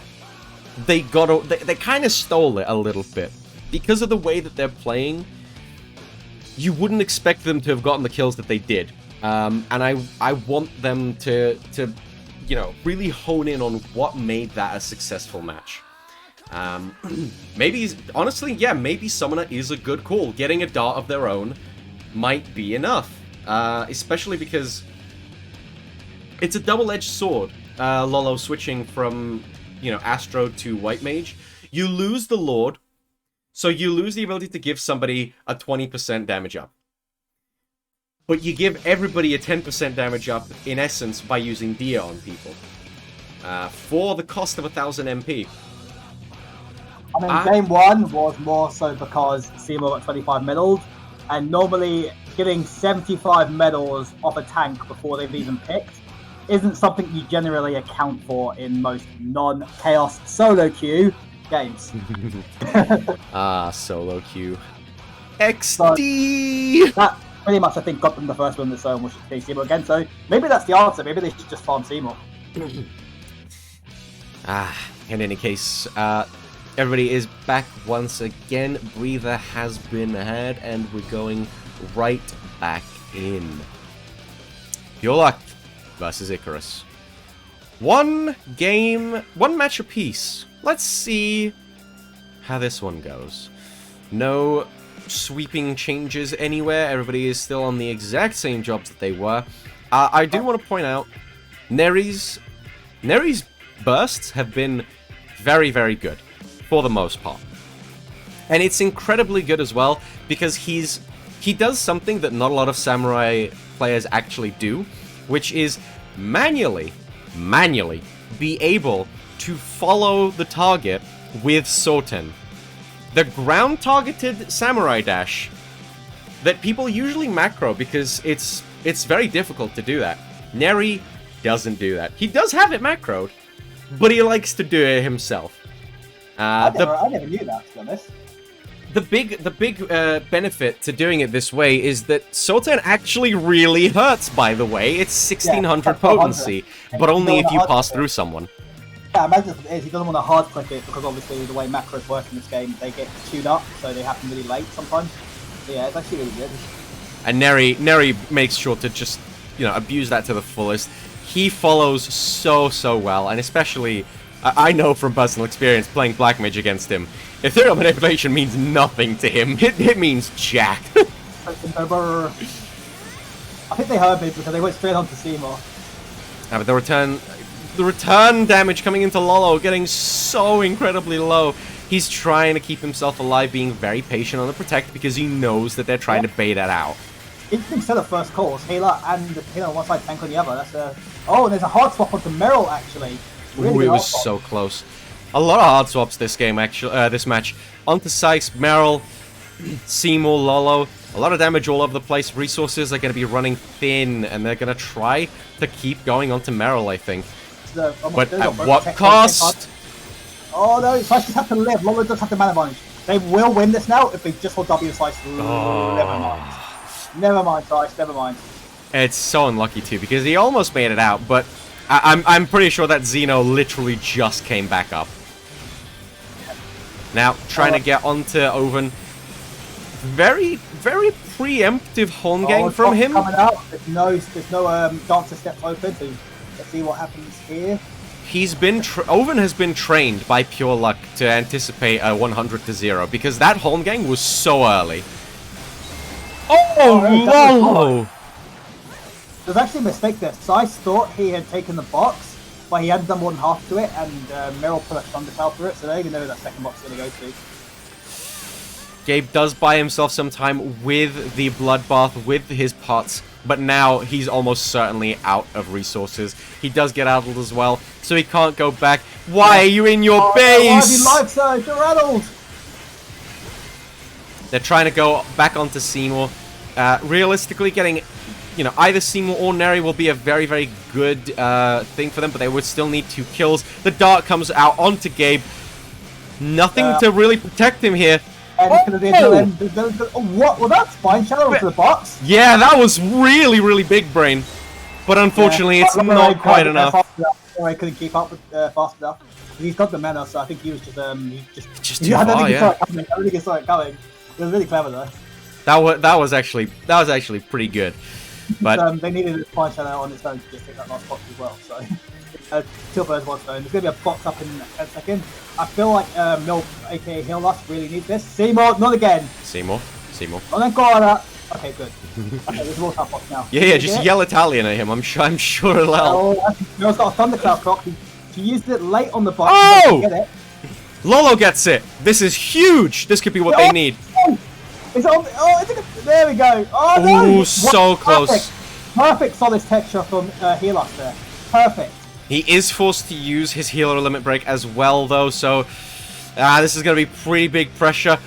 they kind of stole it a little bit. Because of the way that they're playing, you wouldn't expect them to have gotten the kills that they did. And I want them to really hone in on what made that a successful match. Maybe, honestly, yeah, maybe Summoner is a good call. Getting a dart of their own might be enough, especially because it's a double-edged sword. Lolo switching from, Astro to White Mage. You lose the Lord, so you lose the ability to give somebody a 20% damage up. But you give everybody a 10% damage up, in essence, by using Dia on people. For the cost of 1000 MP. I mean, game 1 was more so because Seymour got 25 medals, and normally getting 75 medals off a tank before they've even picked isn't something you generally account for in most non-Chaos solo queue games. Solo queue. XD! So, that pretty much, I think, got them the first win of the zone, which is Seymour again, so maybe that's the answer. Maybe they should just farm Seymour. In any case, everybody is back once again. Breather has been had, and we're going right back in. Pure Luck versus Icarus. One match apiece. Let's see how this one goes. No sweeping changes anywhere. Everybody is still on the exact same jobs that they were. I do want to point out, Neri's bursts have been very, very good, for the most part. And it's incredibly good as well, because he does something that not a lot of Samurai players actually do, which is manually be able to follow the target with Soten. The ground-targeted Samurai Dash that people usually macro because it's very difficult to do that. Neri doesn't do that. He does have it macroed, but he likes to do it himself. I never knew that, to be honest. The big benefit to doing it this way is that Soten actually really hurts, by the way. It's 1600 potency, but only if you pass through someone. Yeah, I imagine what it is. He doesn't want to hard click it because obviously the way macros work in this game, they get chewed up, so they happen really late sometimes. So yeah, it's actually really good. And Neri makes sure to just, abuse that to the fullest. He follows so well, and especially, I know from personal experience playing Black Mage against him, ethereal manipulation means nothing to him. It means jack. I think they heard me because they went straight on to Seymour. But the return damage coming into Lolo getting so incredibly low. He's trying to keep himself alive, being very patient on the protect because he knows that they're trying to bait that out. Interesting set of first calls. Healer and healer on one side, tank on the other. That's a... Oh, and there's a hard swap onto Meryl, actually. Really Ooh, it good was hard swap. so close. A lot of hard swaps this game, actually. This match. Onto Sykes, Meryl, Seymour, Lolo. A lot of damage all over the place. Resources are going to be running thin, and they're going to try to keep going onto Meryl, I think. But at what cost? Oh no, Slice just have to live. Lolo does have the mana advantage. They will win this now if they just hold W Slice. Oh. Never mind. Never mind, Slice. Never mind. It's so unlucky too because he almost made it out, but I'm pretty sure that Xeno literally just came back up. Now trying to get onto Oven. Very, very preemptive horn gang from him. Coming out. There's no dancer steps open. So let's see what happens here. He's been Oven has been trained by pure luck to anticipate a 100-0 because that home gang was so early. Oh, Lolo! There's actually a mistake there. Sice thought he had taken the box, but he hadn't done more than half to it, and Meryl put a thunder cloud through it, so they don't even know where that second box is going to go to. Gabe does buy himself some time with the bloodbath, with his pots, but now he's almost certainly out of resources. He does get addled as well, so he can't go back. Why are you in your base? Why have you life surge? You're addled! They're trying to go back onto Seymour. Realistically, getting, either Seymour or Neri will be a very, very good thing for them, but they would still need 2 kills. The dart comes out onto Gabe. Nothing to really protect him here. What? Well, that's fine. Shadow into the box. Yeah, that was really, really big brain. But unfortunately, it's not quite enough. I couldn't keep up with fast enough. He's got the mana, so I think he was just just too far, I don't think he saw it coming. It was really clever though. That was actually pretty good. But they needed a fine shadow on its own to just take that last box as well. So. Two birds, one stone. There's going to be a box up in 10 seconds. I feel like Milk, aka Heal Lust, really needs this. Seymour, not again. Seymour. Oh, then go on that. Okay, good. Okay, there's a more top box now. Yeah, just yell Italian at him. I'm sure it'll help. Oh, Milk's got a thundercloud proc. He used it late on the box. Oh! Get it. Lolo gets it. This is huge. This could be what they need. It's on. There we go. Oh no! Ooh, so close. Perfect solid texture from Heal Lust there. Perfect. He is forced to use his healer limit break as well, though, so this is going to be pretty big pressure.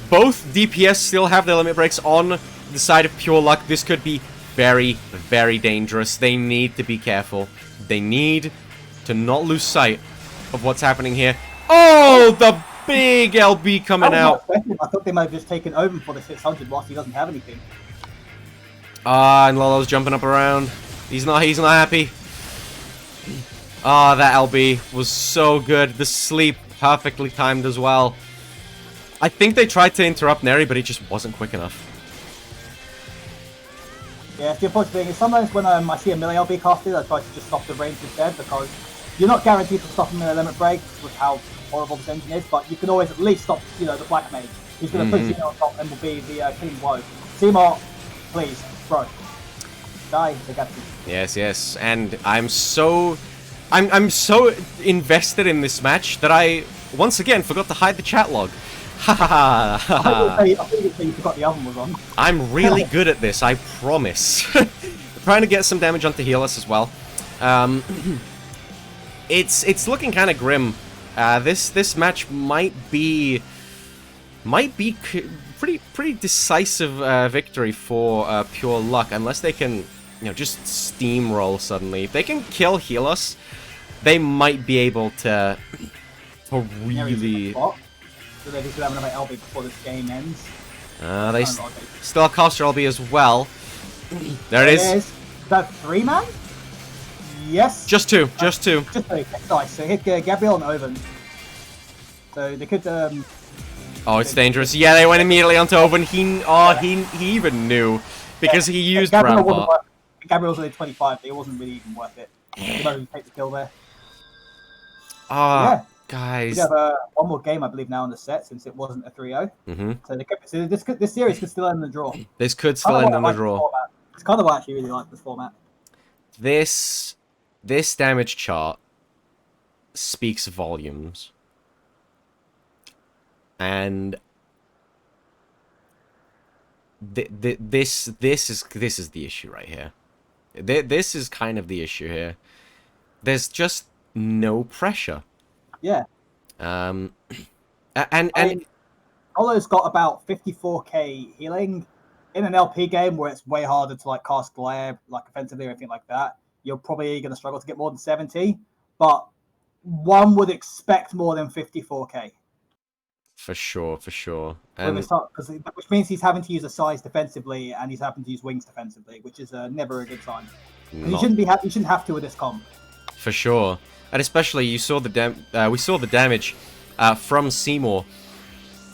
Both DPS still have their limit breaks on the side of pure luck. This could be very, very dangerous. They need to be careful. They need to not lose sight of what's happening here. Oh, the big LB coming out. I thought they might have just taken over for the 600 whilst he doesn't have anything. And Lolo's jumping up around. He's not happy. Ah, that LB was so good. The sleep perfectly timed as well. I think they tried to interrupt Neri, but it just wasn't quick enough. Yeah, the important thing is sometimes when I see a melee LB casted, I try to just stop the range instead because you're not guaranteed to stop him in a limit break with how horrible this engine is, but you can always at least stop, the black mage. He's going to put Xeno on top and will be the killing blow. Seymour, please, bro. Die, they got you. Yes, and I'm so invested in this match that I, once again, forgot to hide the chat log. Ha I think you forgot the album was on. I'm really good at this, I promise. Trying to get some damage onto Healus as well. It's looking kind of grim. This match might be pretty decisive victory for pure luck, unless they can just steamroll suddenly. If they can kill Healus, they might be able to really. So they just have another LB before this game ends. They still have Caster LB as well. There it is. Is that 3-man? Yes. Just two. Just 2. Nice. So hit Gabriel and Oven. So they could. Oh, it's dangerous. Yeah, they went immediately onto Oven. He even knew because he used Rampart. Gabriel's only 25. It wasn't really even worth it. He might even take the kill there. Guys. We have one more game, I believe, now in the set since it wasn't a 3-0. So this series could still end in the draw. This could still end in the draw. It's kind of what I actually really like this format. This damage chart speaks volumes. And this is the issue right here. This is kind of the issue here. There's just no pressure. Yeah. And Olo's got about 54k healing. In an LP game where it's way harder to like cast glare, like offensively or anything like that, you're probably going to struggle to get more than 70. But one would expect more than 54k. For sure. Which means he's having to use a size defensively, and he's having to use wings defensively, which is never a good sign. You shouldn't have to with this comp. For sure, and especially we saw the damage from Seymour.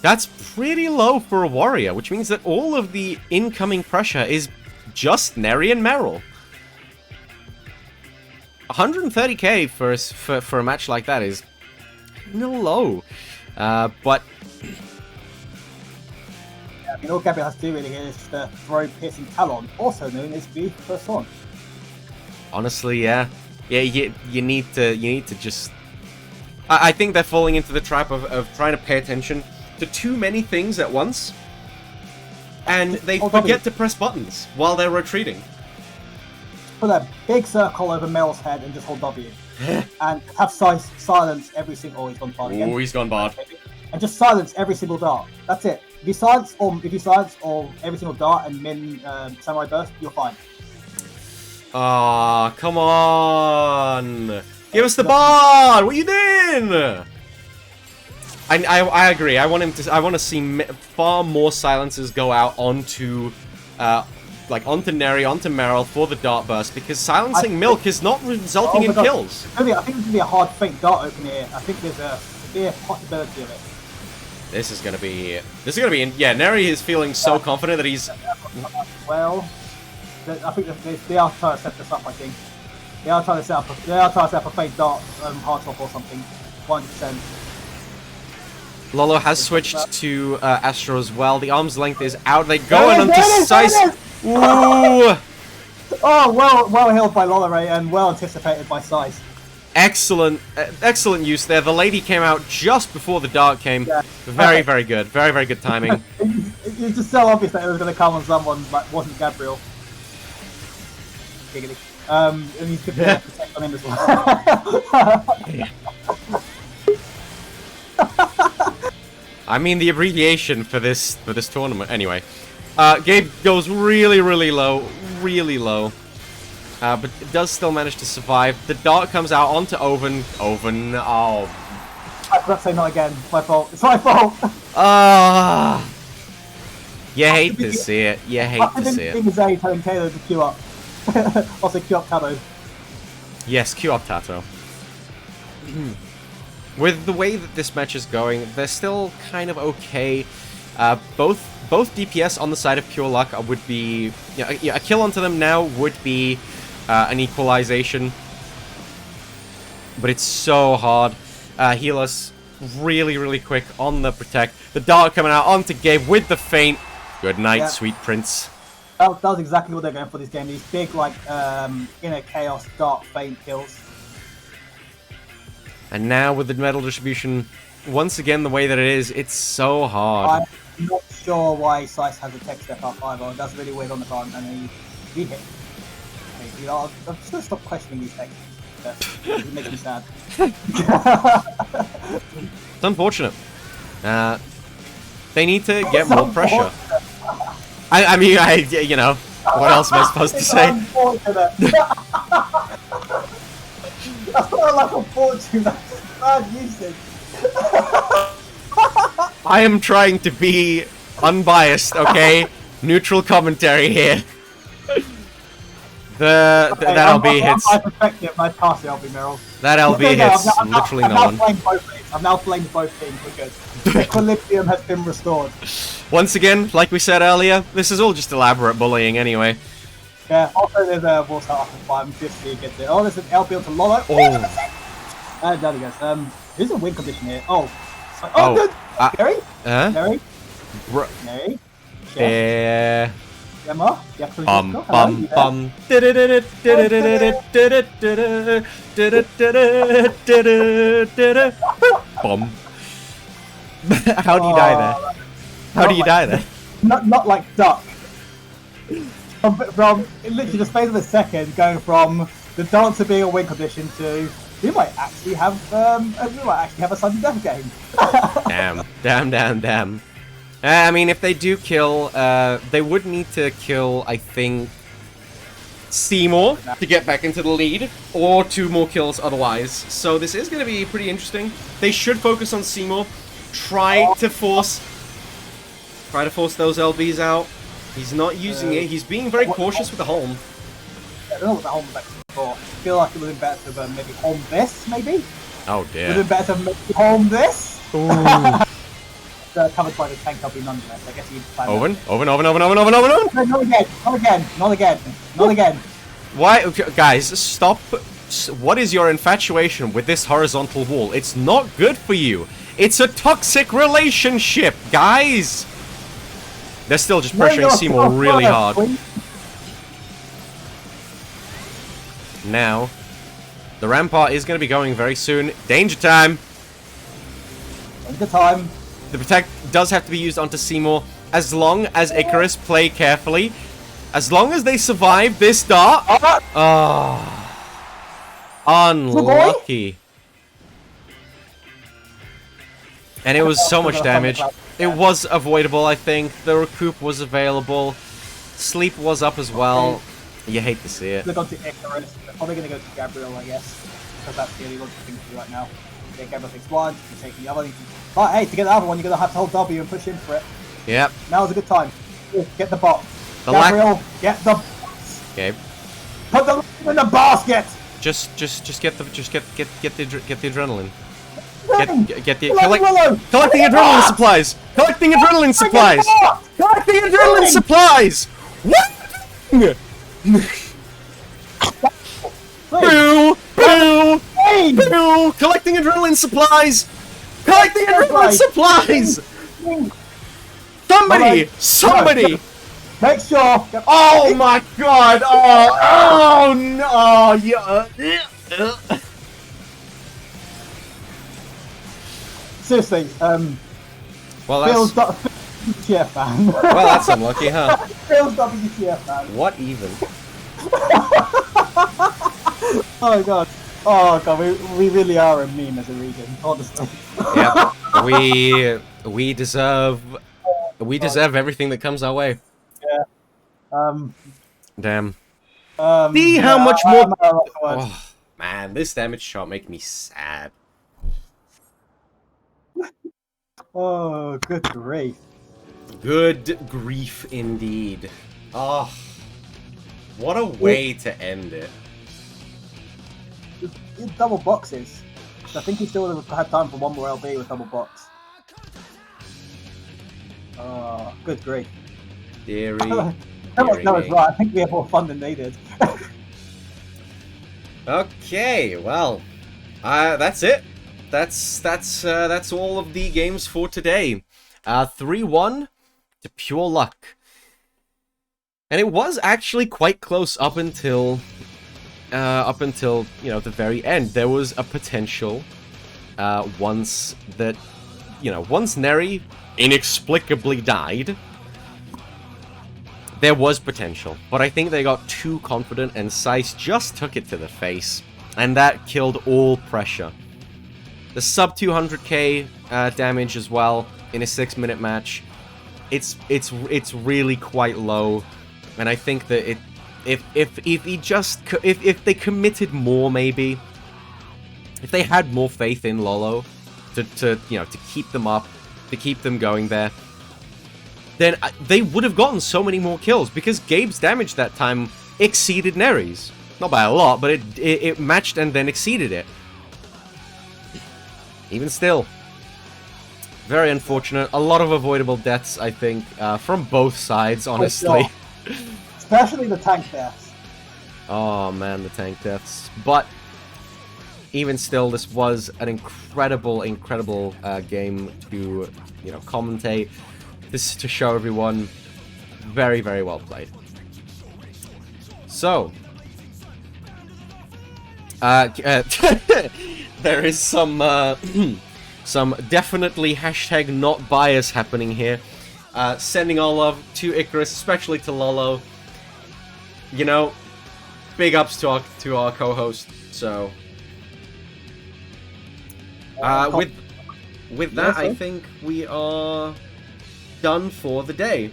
That's pretty low for a warrior, which means that all of the incoming pressure is just Neri and Meryl. 130k for a match like that is no low, but yeah, I mean, all Gabriel has to do really here is just throw Piercing Talon, also known as the first one. Honestly, yeah, you need to just. I think they're falling into the trap of trying to pay attention to too many things at once, and they forget to press buttons while they're retreating. Put a big circle over Mel's head and just hold W. And have silence every single... Oh, he's gone bard again. Oh, he's gone bard. And just silence every single dart. That's it. If you silence or every single dart and min Samurai Burst, you're fine. Ah, come on! Give us the bard! What are you doing? I agree. I want to see far more silences go out onto, onto Neri, onto Meryl for the dart burst, because silencing Milk is not resulting in kills. I think there's going to be a hard feint dart open here. I think there's a severe possibility of it. This is gonna be. Yeah, Neri is feeling so confident that he's. Well, I think they are trying to set this up. I think they are trying to set up a feint dart hard top or something. 100%. Lolo has switched to Astro as well. The arm's length is out. They go on to Size. Ooh! Oh, well held by Lolore and well anticipated by Size. Excellent use there. The lady came out just before the dart came. Yeah. Very good. Very good timing. It's just so obvious that it was going to come on someone that wasn't Gabriel. Giggity. And he's going to protect on him as well. I mean, the abbreviation for this tournament. Anyway, Gabe goes really low, but it does still manage to survive. The dart comes out onto Oven. Oh, I forgot to say not again. My fault. It's my fault. You hate to see it. You hate to see it. Zay telling Taylor to queue up. Also queue up Tato. Yes, queue up Tato. With the way that this match is going, they're still kind of okay. Both DPS on the side of Pure Luck would be... a kill onto them now would be an equalization. But it's so hard. Heal us really quick on the Protect. The dart coming out onto Gabe with the feint. Good night, sweet prince. That was exactly what they're going for this game. These big, inner chaos dart feint kills. And now with the medal distribution, once again, the way that it is, it's so hard. I'm not sure why Sice has a tech step up either. That's really weird on the front, and he hit. Okay, I'm just going to stop questioning these techs. It makes me sad. It's unfortunate. They need to get more pressure. I mean, you know, what else am I supposed to say? That's not like a fortune, that's bad usage. I am trying to be unbiased, okay? Neutral commentary here. That LB hits. My perspective, nice pass the LB Meryl. That LB hits literally no one. I've now blamed both teams because equilibrium has been restored. Once again, like we said earlier, this is all just elaborate bullying anyway. Yeah, also there's a War Start up in 550 gets it. Oh, there's an LB onto Lolo. Oh. There he goes. Who's a win condition here? Oh. Good. Gary? Gary? Gary? Yeah. Gemma? How do you die there? How do you die there? Not like duck. From literally the space of a second, going from the dancer being a win condition to we might actually have a sudden death game. Damn. I mean, if they do kill, they would need to kill, I think, Seymour to get back into the lead, or 2 more kills otherwise. So this is going to be pretty interesting. They should focus on Seymour. Try to force those LBs out. He's not using it. He's being very cautious with the home. I don't know what the home was actually for. I feel like it would have been better to maybe home this, maybe? Oh dear. Would have been better to maybe home this? Ooh. Covered by the tank LB nonetheless. I guess he'd plan Owen. Not again. Why? Okay, guys, stop. What is your infatuation with this horizontal wall? It's not good for you. It's a toxic relationship, guys. They're still just pressuring Seymour really hard. Now, the Rampart is going to be going very soon. Danger time. Danger time. The Protect does have to be used onto Seymour as long as Icarus play carefully. As long as they survive this dart. Unlucky. And it was so much damage. It was avoidable, I think. The recoup was available. Sleep was up as well. You hate to see it. They're going to Icarus. They're probably going to go to Gabriel, I guess. Because that's the only logical thing to do right now. Take everything's one, you take the other. But hey, to get the other one, you're going to have to hold W and push in for it. Yep. Now's a good time. Get the bot. The Gabriel, get the bots. Okay. Put them in the basket. Just get the adrenaline. Collecting adrenaline supplies. Collecting adrenaline supplies. Collecting adrenaline supplies. What? Boo! Boo! Boo! Collecting adrenaline supplies. Collecting adrenaline supplies. Somebody! Make sure. Oh my God! Oh no! Yeah. Seriously, Well, Phil's that's WTF fan. well, that's unlucky, huh? Phil's WTF fan. What even? Oh god. Oh god, we really are a meme as a region, honestly. Yeah, we deserve everything that comes our way. Yeah. Damn. See how much more. Oh man, this damage shot make me sad. Oh, good grief. Good grief indeed. Oh, what a way to end it. It's double boxes. I think he still would have had time for one more LB with double box. Oh, good grief. Deary. That was right. I think we have more fun than they did. Okay, well, that's it. That's all of the games for today. 3-1 to pure luck, and it was actually quite close up until the very end. There was a potential once Neri inexplicably died. There was potential, but I think they got too confident and Seiss just took it to the face, and that killed all pressure. The sub 200k damage as well in a 6-minute match, it's really quite low, and I think that if they committed more, maybe if they had more faith in Lolo to keep them up, to keep them going there, then they would have gotten so many more kills, because Gabe's damage that time exceeded Neri's. Not by a lot, but it matched and then exceeded it. Even still, very unfortunate. A lot of avoidable deaths, I think, from both sides, honestly. Especially the tank deaths. Oh man, the tank deaths. But even still, this was an incredible game to commentate. This is to show everyone very, very well played. So, there is some Some definitely hashtag not bias happening here. Sending all love to Icarus, especially to Lolo. You know, big ups to our co-host. So, with that, I think we are done for the day.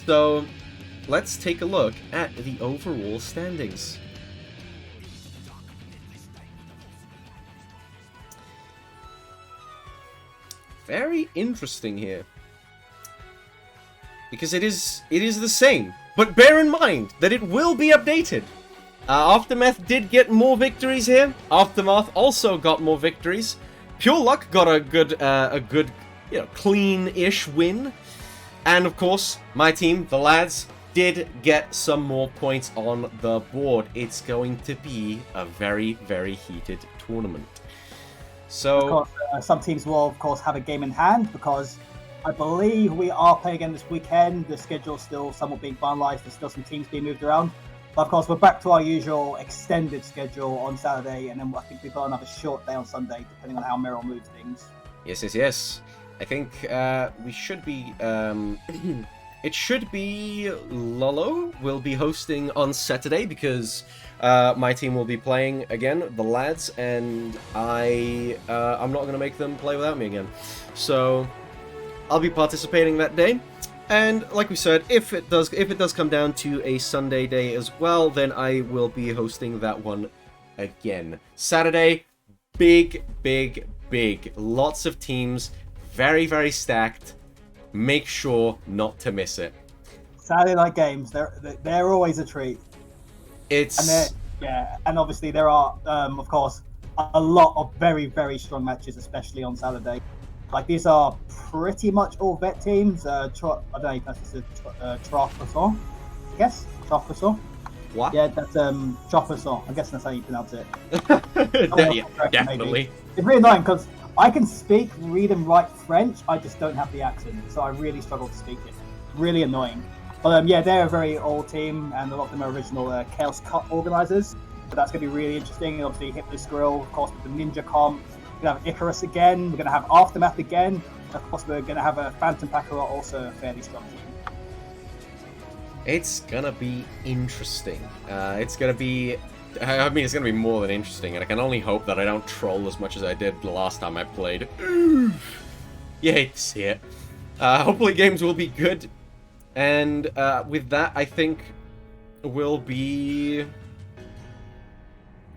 So, let's take a look at the overall standings. Very interesting here. Because it is the same. But bear in mind that it will be updated. Aftermath did get more victories here. Aftermath also got more victories. Pure Luck got a good, you know, clean-ish win. And of course, my team, the lads, did get some more points on the board. It's going to be a very, very heated tournament. So, of course, some teams will, of course, have a game in hand because I believe we are playing again this weekend. The schedule's still somewhat being finalised. There's still some teams being moved around. But of course, we're back to our usual extended schedule on Saturday, and then I think we've got another short day on Sunday, depending on how Merrill moves things. Yes. I think we should be... it should be Lolo will be hosting on Saturday because my team will be playing again, the lads, and I'm not going to make them play without me again. So I'll be participating that day. And like we said, if it does come down to a Sunday day as well, then I will be hosting that one again. Saturday, big. Lots of teams, very, very stacked. Make sure not to miss it. Saturday night games, they're always a treat. And obviously there are, of course, a lot of very, very strong matches, especially on Saturday. Like, these are pretty much all vet teams. I don't know if that's Trofasson, I guess? Trofasson? What? Yeah, that's Trofasson. I guess that's how you pronounce it. Definitely. It's really annoying because I can speak, read and write French, I just don't have the accent, so I really struggle to speak it. Really annoying. But yeah, they're a very old team, and a lot of them are original Chaos Cup organisers. So that's going to be really interesting. And obviously, Hypno Skrill, of course, with the Ninja Comp. We're going to have Icarus again. We're going to have Aftermath again. And of course, we're going to have a Phantom Packer, also a fairly strong team. It's going to be interesting. It's going to be... I mean, it's going to be more than interesting, and I can only hope that I don't troll as much as I did the last time I played. You hate to see it. Hopefully games will be good, and with that, I think we'll be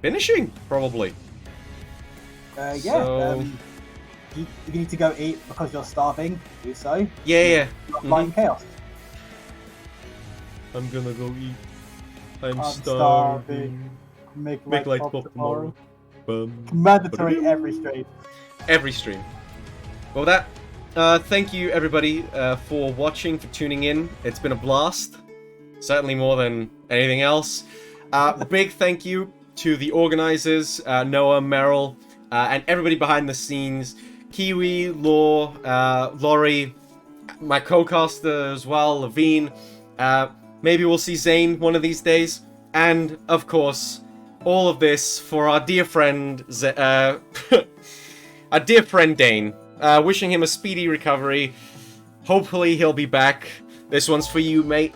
finishing, probably. Yeah, so... if you need to go eat because you're starving, do so. Yeah. Flying Chaos. I'm gonna go eat. I'm starving. Make light pop tomorrow. Mandatory every stream. Every stream. Well, that. Thank you everybody for watching, for tuning in. It's been a blast. Certainly more than anything else. Big thank you to the organizers, Noah, Merrill, and everybody behind the scenes. Kiwi, Law, Laurie, my co-caster as well, Levine. Maybe we'll see Zane one of these days. And, of course, all of this for our dear friend, our dear friend Dane. Wishing him a speedy recovery. Hopefully he'll be back. This one's for you, mate.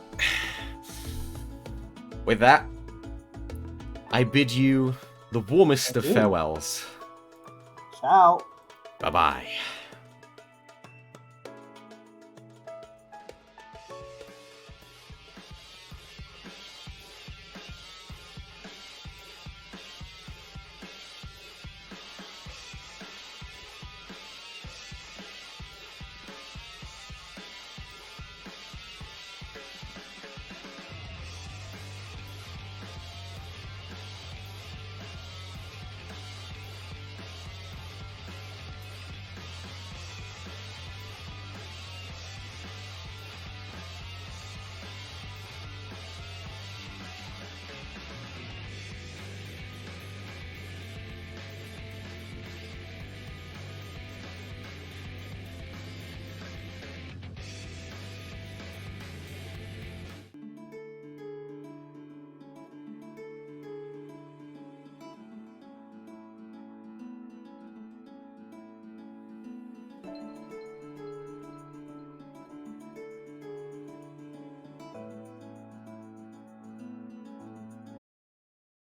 With that, I bid you the warmest of farewells. Ciao. Bye-bye.